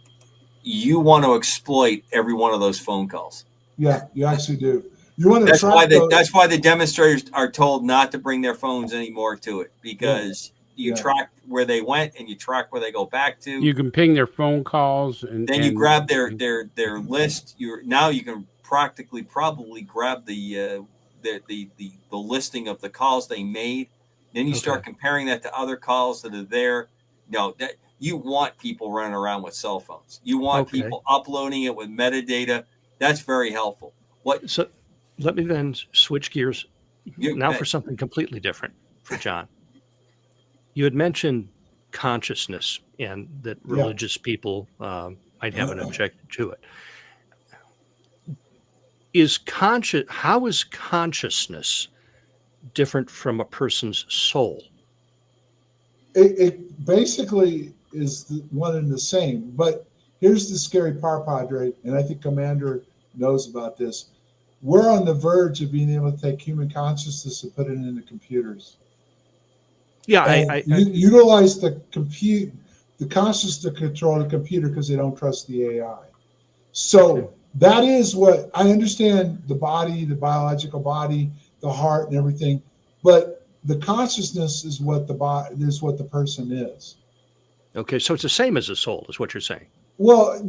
you want to exploit every one of those phone calls. Yeah, you actually do. You want to That's track why those. that's why the demonstrators are told not to bring their phones anymore to it, because you track where they went and you track where they go back to. You can ping their phone calls, and then you grab their list. You can probably grab the listing of the calls they made. Then you start comparing that to other calls that are there. No, that you want people running around with cell phones. You want people uploading it with metadata. That's very helpful. So let me then switch gears now for something completely different for John. You had mentioned consciousness and that religious people might have an objection to it. How is consciousness different from a person's soul? It basically is one and the same. But here's the scary part, Padre, and I think Commander knows about this. We're on the verge of being able to take human consciousness and put it into computers. Yeah, utilize the consciousness to control the computer because they don't trust the AI. So that is what I understand: the body, the biological body, the heart, and everything. But the consciousness is what the person is. Okay, so it's the same as a soul, is what you're saying. Well,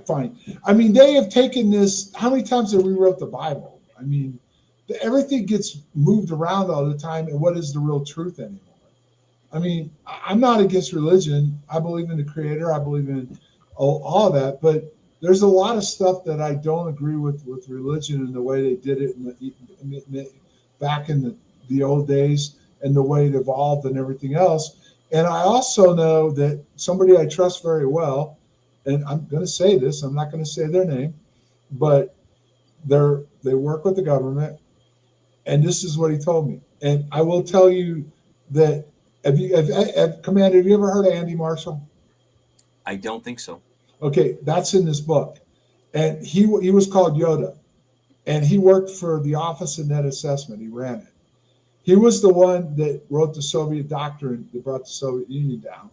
fine. I mean, they have taken this. How many times have we wrote the Bible? I mean, everything gets moved around all the time. And what is the real truth anymore? I mean, I'm not against religion. I believe in the Creator. I believe in all of that. But there's a lot of stuff that I don't agree with religion and the way they did it back in the old days and the way it evolved and everything else. And I also know that somebody I trust very well, and I'm going to say this, I'm not going to say their name, but they work with the government, and this is what he told me. And I will tell you that, Commander, have you ever heard of Andy Marshall? I don't think so. Okay, that's in this book. And he was called Yoda, and he worked for the Office of Net Assessment. He ran it. He was the one that wrote the Soviet doctrine that brought the Soviet Union down.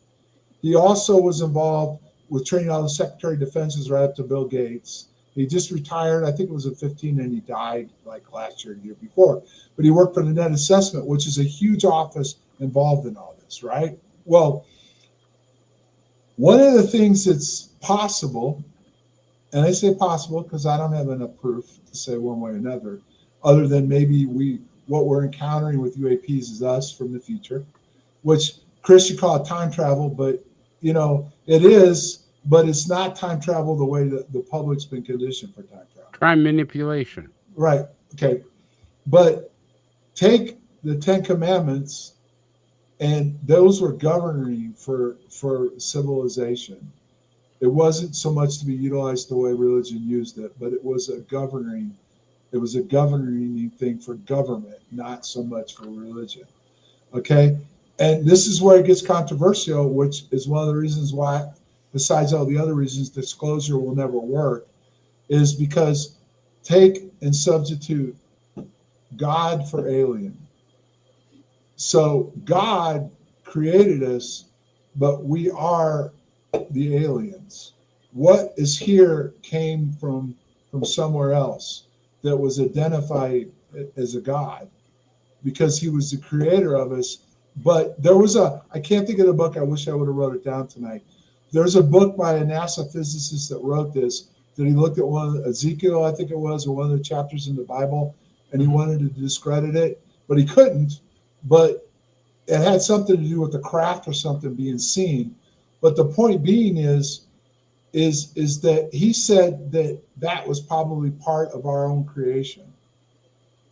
He also was involved with training all the Secretary of Defenses right up to Bill Gates. He just retired, I think it was at 15, and he died like last year, the year before. But he worked for the Net Assessment, which is a huge office involved in all this, right? Well, one of the things that's possible, and I say possible because I don't have enough proof to say one way or another, other than maybe what we're encountering with UAPs is us from the future, which Chris, you call it time travel, but it is, but it's not time travel the way that the public's been conditioned for time travel. Time manipulation. Right. Okay. But take the 10 Commandments, and those were governing for civilization. It wasn't so much to be utilized the way religion used it, but it was a governing thing for government, not so much for religion. Okay. And this is where it gets controversial, which is one of the reasons why, besides all the other reasons, disclosure will never work, is because take and substitute God for alien. So God created us, but we are the aliens. what is here came from somewhere else that was identified as a God, because he was the creator of us. But there was I can't think of the book. I wish I would have wrote it down tonight. There's a book by a NASA physicist that wrote this, that he looked at one of Ezekiel, I think it was, or one of the chapters in the Bible, and he wanted to discredit it, but he couldn't. But it had something to do with the craft or something being seen. But the point being is that he said that was probably part of our own creation.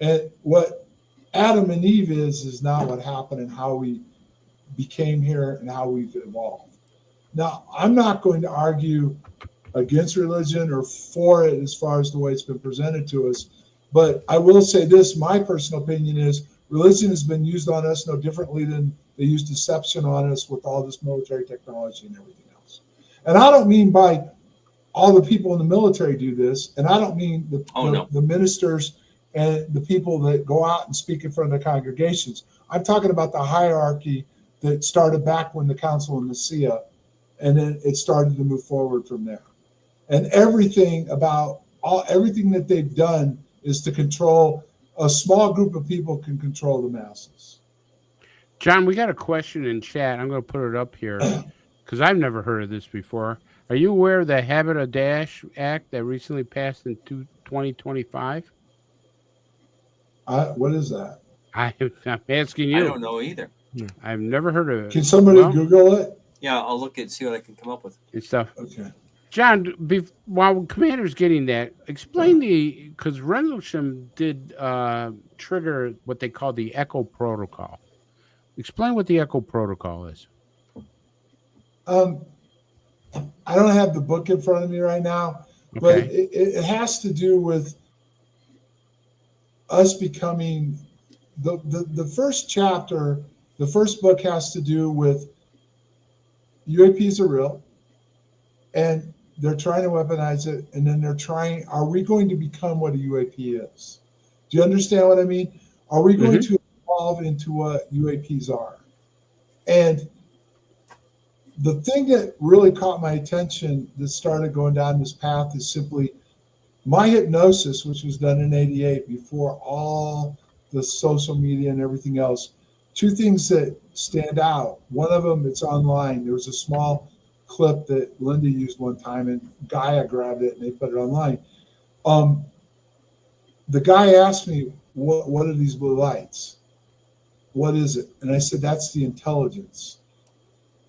And what Adam and Eve is not what happened and how we became here and how we've evolved. Now, I'm not going to argue against religion or for it as far as the way it's been presented to us, but I will say this, my personal opinion is religion has been used on us no differently than they used deception on us with all this military technology and everything else. And I don't mean by all the people in the military do this, and I don't mean the ministers and the people that go out and speak in front of the congregations. I'm talking about the hierarchy that started back when the Council of Nicaea, and then it started to move forward from there. And everything that they've done is to control a small group of people can control the masses. John, we got a question in chat. I'm going to put it up here because I've never heard of this before. Are you aware of the Habit of Dash Act that recently passed in 2025? What is that? I'm asking you. I don't know either. I've never heard of it. Can somebody Google it? Yeah, I'll look at see what I can come up with. And stuff. Okay. John, while Commander's getting that, explain because Rendlesham did trigger what they call the ECHO protocol. Explain what the ECHO protocol is. I don't have the book in front of me right now, but it has to do with us becoming the first chapter. The first book has to do with UAPs are real, and they're trying to weaponize it, and then are we going to become what a UAP is? Do you understand what I mean? Are we going to evolve into what UAPs are? And the thing that really caught my attention that started going down this path is simply my hypnosis, which was done in '88 before all the social media and everything else. Two things that stand out. One of them, it's online. There was a small clip that Linda used one time, and Gaia grabbed it and they put it online. The guy asked me, what are these blue lights? What is it? And I said, that's the intelligence.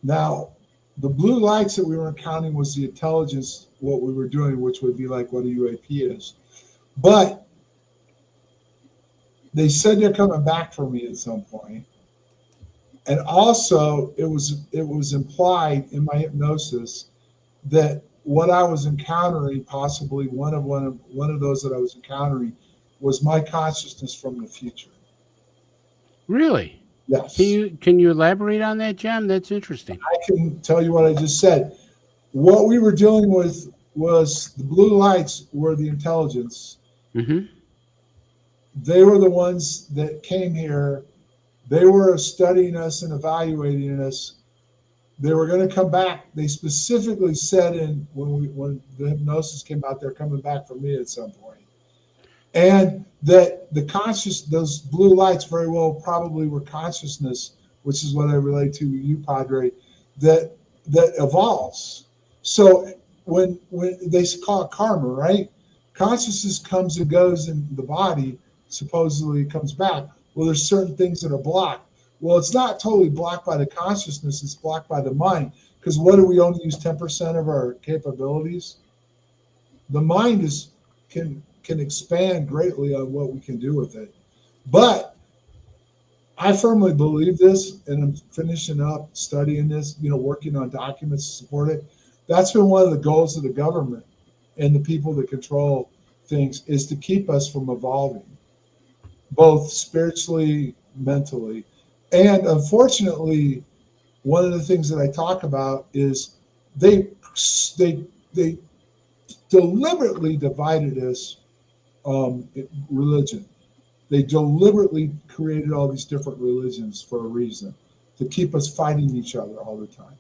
Now, the blue lights that we were counting was the intelligence, what we were doing, which would be like what a UAP is. But they said they're coming back for me at some point. And also, it was implied in my hypnosis that what I was encountering, possibly one of those that I was encountering, was my consciousness from the future. Really? Yes. Can you elaborate on that, John? That's interesting. I can tell you what I just said. What we were dealing with was the blue lights were the intelligence. Mm-hmm. They were the ones that came here. They were studying us and evaluating us. They were going to come back. They specifically said when the hypnosis came out, they're coming back for me at some point. And that those blue lights very well probably were consciousness, which is what I relate to you, Padre, that evolves. So when they call it karma, right? Consciousness comes and goes in the body, supposedly it comes back. Well, there's certain things that are blocked. Well, it's not totally blocked by the consciousness, it's blocked by the mind. Because what do we only use 10% of our capabilities? The mind can expand greatly on what we can do with it. But I firmly believe this, and I'm finishing up studying this, working on documents to support it. That's been one of the goals of the government and the people that control things, is to keep us from evolving, both spiritually, mentally. And unfortunately, one of the things that I talk about is they deliberately divided us religion. They deliberately created all these different religions for a reason, to keep us fighting each other all the time.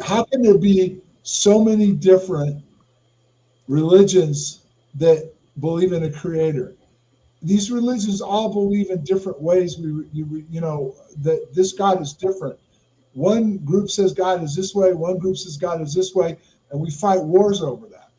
How can there be so many different religions that believe in a creator? These religions all believe in different ways. That this God is different. One group says God is this way, one group says God is this way, and we fight wars over that.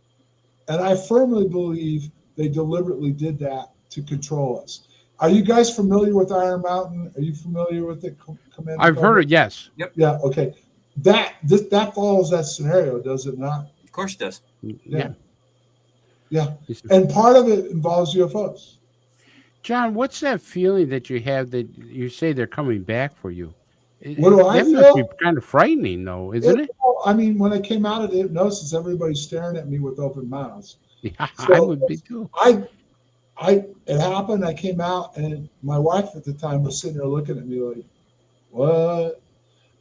And I firmly believe they deliberately did that to control us. Are you guys familiar with Iron Mountain? Are you familiar with it, Commander? I've heard it, yes. Yep. Yeah, okay. That follows that scenario, does it not? Of course it does. Yeah. Yeah. And part of it involves UFOs. John, what's that feeling that you have that you say they're coming back for you? What do I That must feel? be kind of frightening, though, isn't it? I mean, when I came out of the hypnosis, everybody's staring at me with open mouths. Yeah, So I would be too. It happened. I came out, and my wife at the time was sitting there looking at me like, "What?"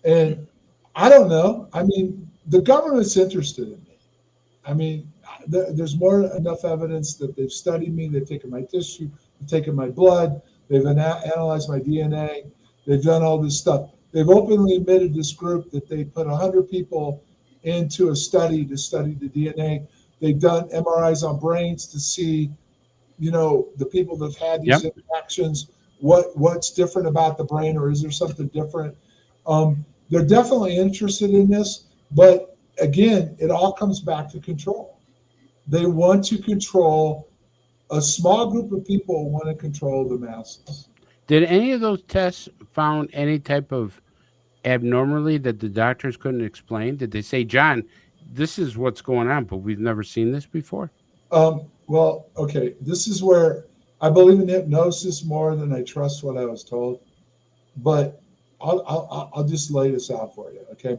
And I don't know. I mean, the government's interested in me. I mean, there's enough evidence that they've studied me. They've taken my tissue, they've taken my blood, they've analyzed my DNA, they've done all this stuff. They've openly admitted, this group, that they put 100 people into a study to study the DNA. They've done MRIs on brains to see, the people that have had these interactions, what's different about the brain, or is there something different? They're definitely interested in this, but again, it all comes back to control. They want to control a small group of people, want to control the masses. Did any of those tests found any type of abnormality that the doctors couldn't explain? Did they say, John, this is what's going on, but we've never seen this before? Well, okay, this is where I believe in hypnosis more than I trust what I was told. But I'll just lay this out for you, okay?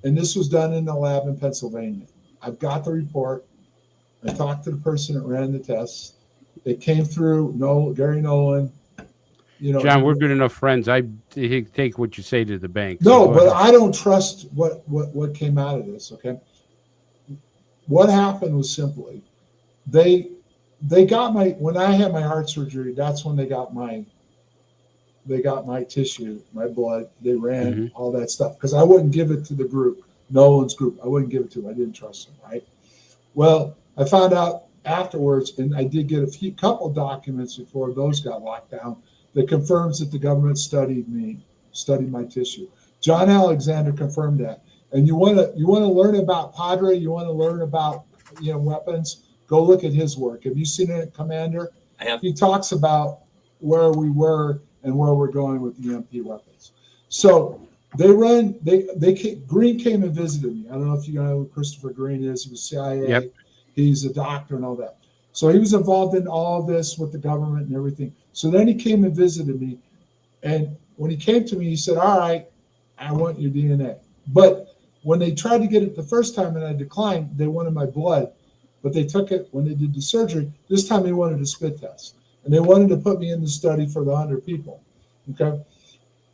And this was done in the lab in Pennsylvania. I've got the report. I talked to the person that ran the tests. It came through Gary Nolan. John, we're good enough friends. I take what you say to the bank. No, but I don't trust what came out of this, okay? What happened was simply, they got when I had my heart surgery, that's when they got my tissue, my blood. They ran all that stuff because I wouldn't give it to the group, Nolan's group. I wouldn't give it to them. I didn't trust them, right? Well, I found out afterwards, and I did get a couple documents before those got locked down, that confirms that the government studied my tissue. John Alexander confirmed that. And you want to learn about Padre, you want to learn about weapons, go look at his work. Have you seen it, Commander? I have. He talks about where we were and where we're going with the EMP weapons. So Green came and visited me. I don't know if you know who Christopher Green is. He was CIA. Yep. He's a doctor and all that. So he was involved in all of this with the government and everything. So then he came and visited me. And when he came to me, he said, all right, I want your DNA. But when they tried to get it the first time and I declined, they wanted my blood. But they took it when they did the surgery. This time they wanted a spit test. And they wanted to put me in the study for the 100 people. Okay.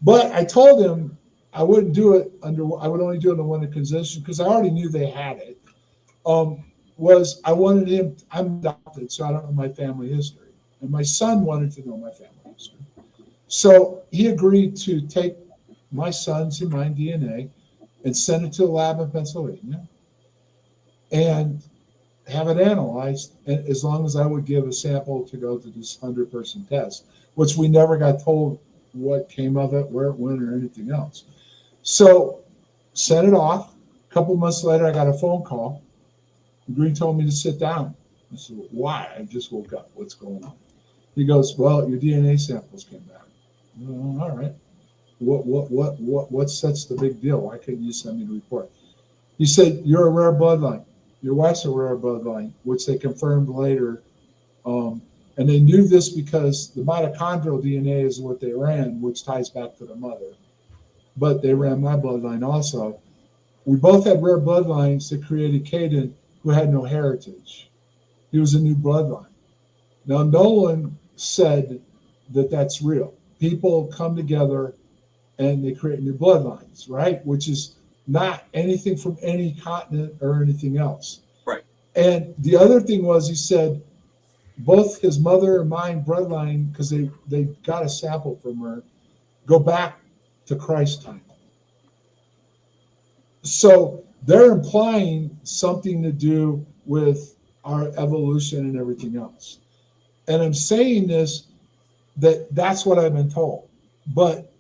But I told him I wouldn't do it I would only do it in one condition because I already knew they had it. I wanted him, I'm adopted, so I don't know my family history. And my son wanted to know my family history. So he agreed to take my son's and my DNA and send it to a lab in Pennsylvania and have it analyzed, as long as I would give a sample to go to this 100-person test, which we never got told what came of it, where it went, or anything else. So sent it off. A couple months later, I got a phone call. Green told me to sit down. I said, why? I just woke up. What's going on? He goes, well, your DNA samples came back. Well, all right. What's the big deal? Why couldn't you send me the report? He said, you're a rare bloodline. Your wife's a rare bloodline, which they confirmed later. And they knew this because the mitochondrial DNA is what they ran, which ties back to the mother. But they ran my bloodline also. We both had rare bloodlines that created Caden, who had no heritage. He was a new bloodline. Now, Nolan said that that's real. People come together and they create new bloodlines, right? Which is not anything from any continent or anything else. Right. And the other thing was, he said, both his mother and mine bloodline, because they got a sample from her, go back to Christ time. So they're implying something to do with our evolution and everything else. And I'm saying this, that's what I've been told. But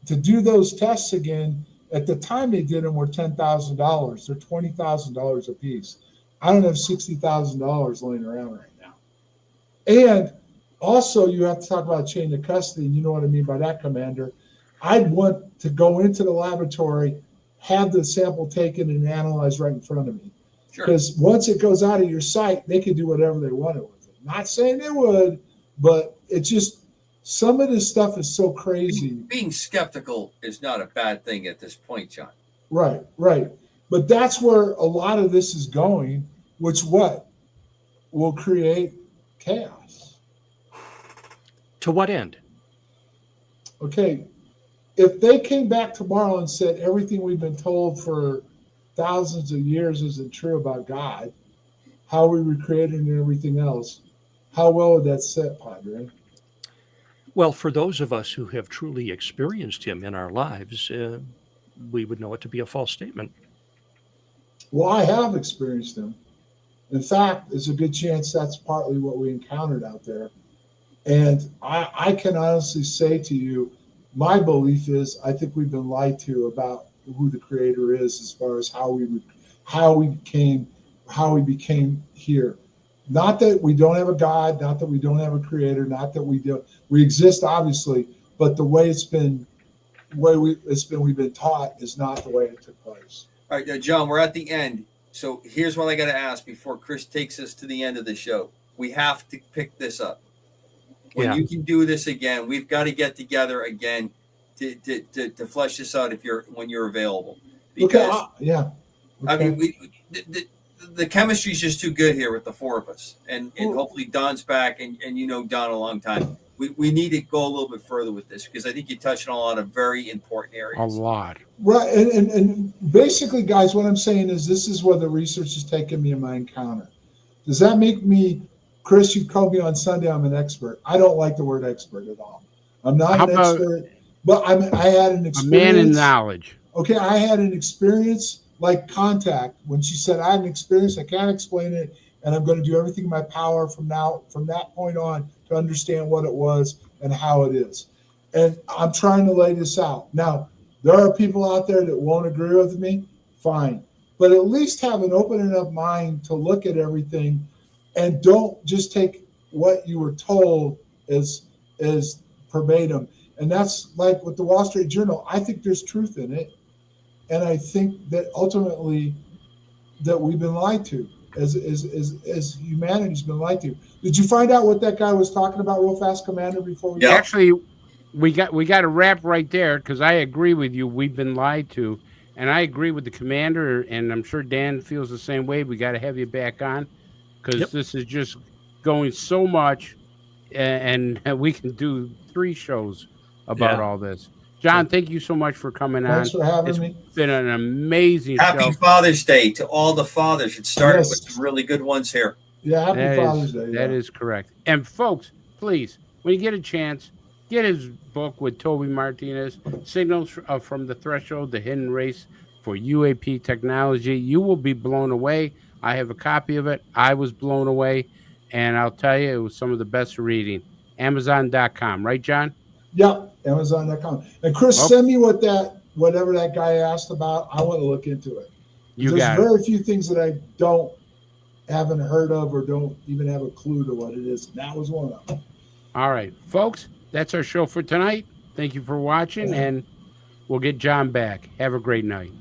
to do those tests again, at the time they did them were $10,000. They're $20,000 a piece. I don't have $60,000 laying around right now. And also, you have to talk about chain of custody. You know what I mean by that, Commander. I'd want to go into the laboratory, have the sample taken and analyzed right in front of me. Because once it goes out of your sight, they can do whatever they wanted with it. Not saying they would, but it's just some of this stuff is so crazy. Being skeptical is not a bad thing at this point, John. Right. But that's where a lot of this is going, which what will create chaos. To what end? Okay, if they came back tomorrow and said everything we've been told for thousands of years isn't true about God, how we were created and everything else, how well would that sit, Padre? Well, for those of us who have truly experienced him in our lives, we would know it to be a false statement. Well, I have experienced him. In fact, there's a good chance that's partly what we encountered out there. And I can honestly say to you, my belief is I think we've been lied to about who the creator is as far as how we became here. Not that we don't have a God, not that we don't have a creator, not that we exist obviously, but the way we've been taught is not the way it took place. All right, John, we're at the end. So here's what I got to ask before Chris takes us to the end of the show. We have to pick this up. When you can do this again, we've got to get together again to flesh this out when you're available. Because I mean, the chemistry is just too good here with the four of us, and hopefully Don's back, and you know Don a long time. We need to go a little bit further with this because I think you touched on a lot of very important areas. A lot. Right, and basically, guys, what I'm saying is this is where the research has taken me in my encounter. Does that make me, Chris, you called me on Sunday, I'm an expert. I don't like the word expert at all. I'm not an expert, but I had an experience. A man in knowledge. Okay, I had an experience like Contact when she said, I had an experience, I can't explain it, and I'm going to do everything in my power from that point on to understand what it was and how it is. And I'm trying to lay this out. Now, there are people out there that won't agree with me, fine. But at least have an open enough mind to look at everything and don't just take what you were told as verbatim. And that's like with the Wall Street Journal. I think there's truth in it. And I think that ultimately that we've been lied to, as humanity's been lied to. Did you find out what that guy was talking about real fast, Commander, before we Actually, we got to wrap right there because I agree with you. We've been lied to. And I agree with the Commander, and I'm sure Dan feels the same way. We got to have you back on because this is just going so much, and we can do 3 shows about all this. John, thank you so much for coming on. Thanks for having me. It's been an amazing show. Happy Father's Day to all the fathers. It started with some really good ones here. Yeah, happy Father's Day. That is correct. And folks, please, when you get a chance, get his book with Toby Martinez, Signals from the Threshold, The Hidden Race for UAP Technology. You will be blown away. I have a copy of it. I was blown away. And I'll tell you, it was some of the best reading. Amazon.com. Right, John? Yep, Amazon.com. And Chris, send me whatever that guy asked about. I want to look into it. There's very few things that I haven't heard of or don't even have a clue to what it is. That was one of them. All right, folks, that's our show for tonight. Thank you for watching, and we'll get John back. Have a great night.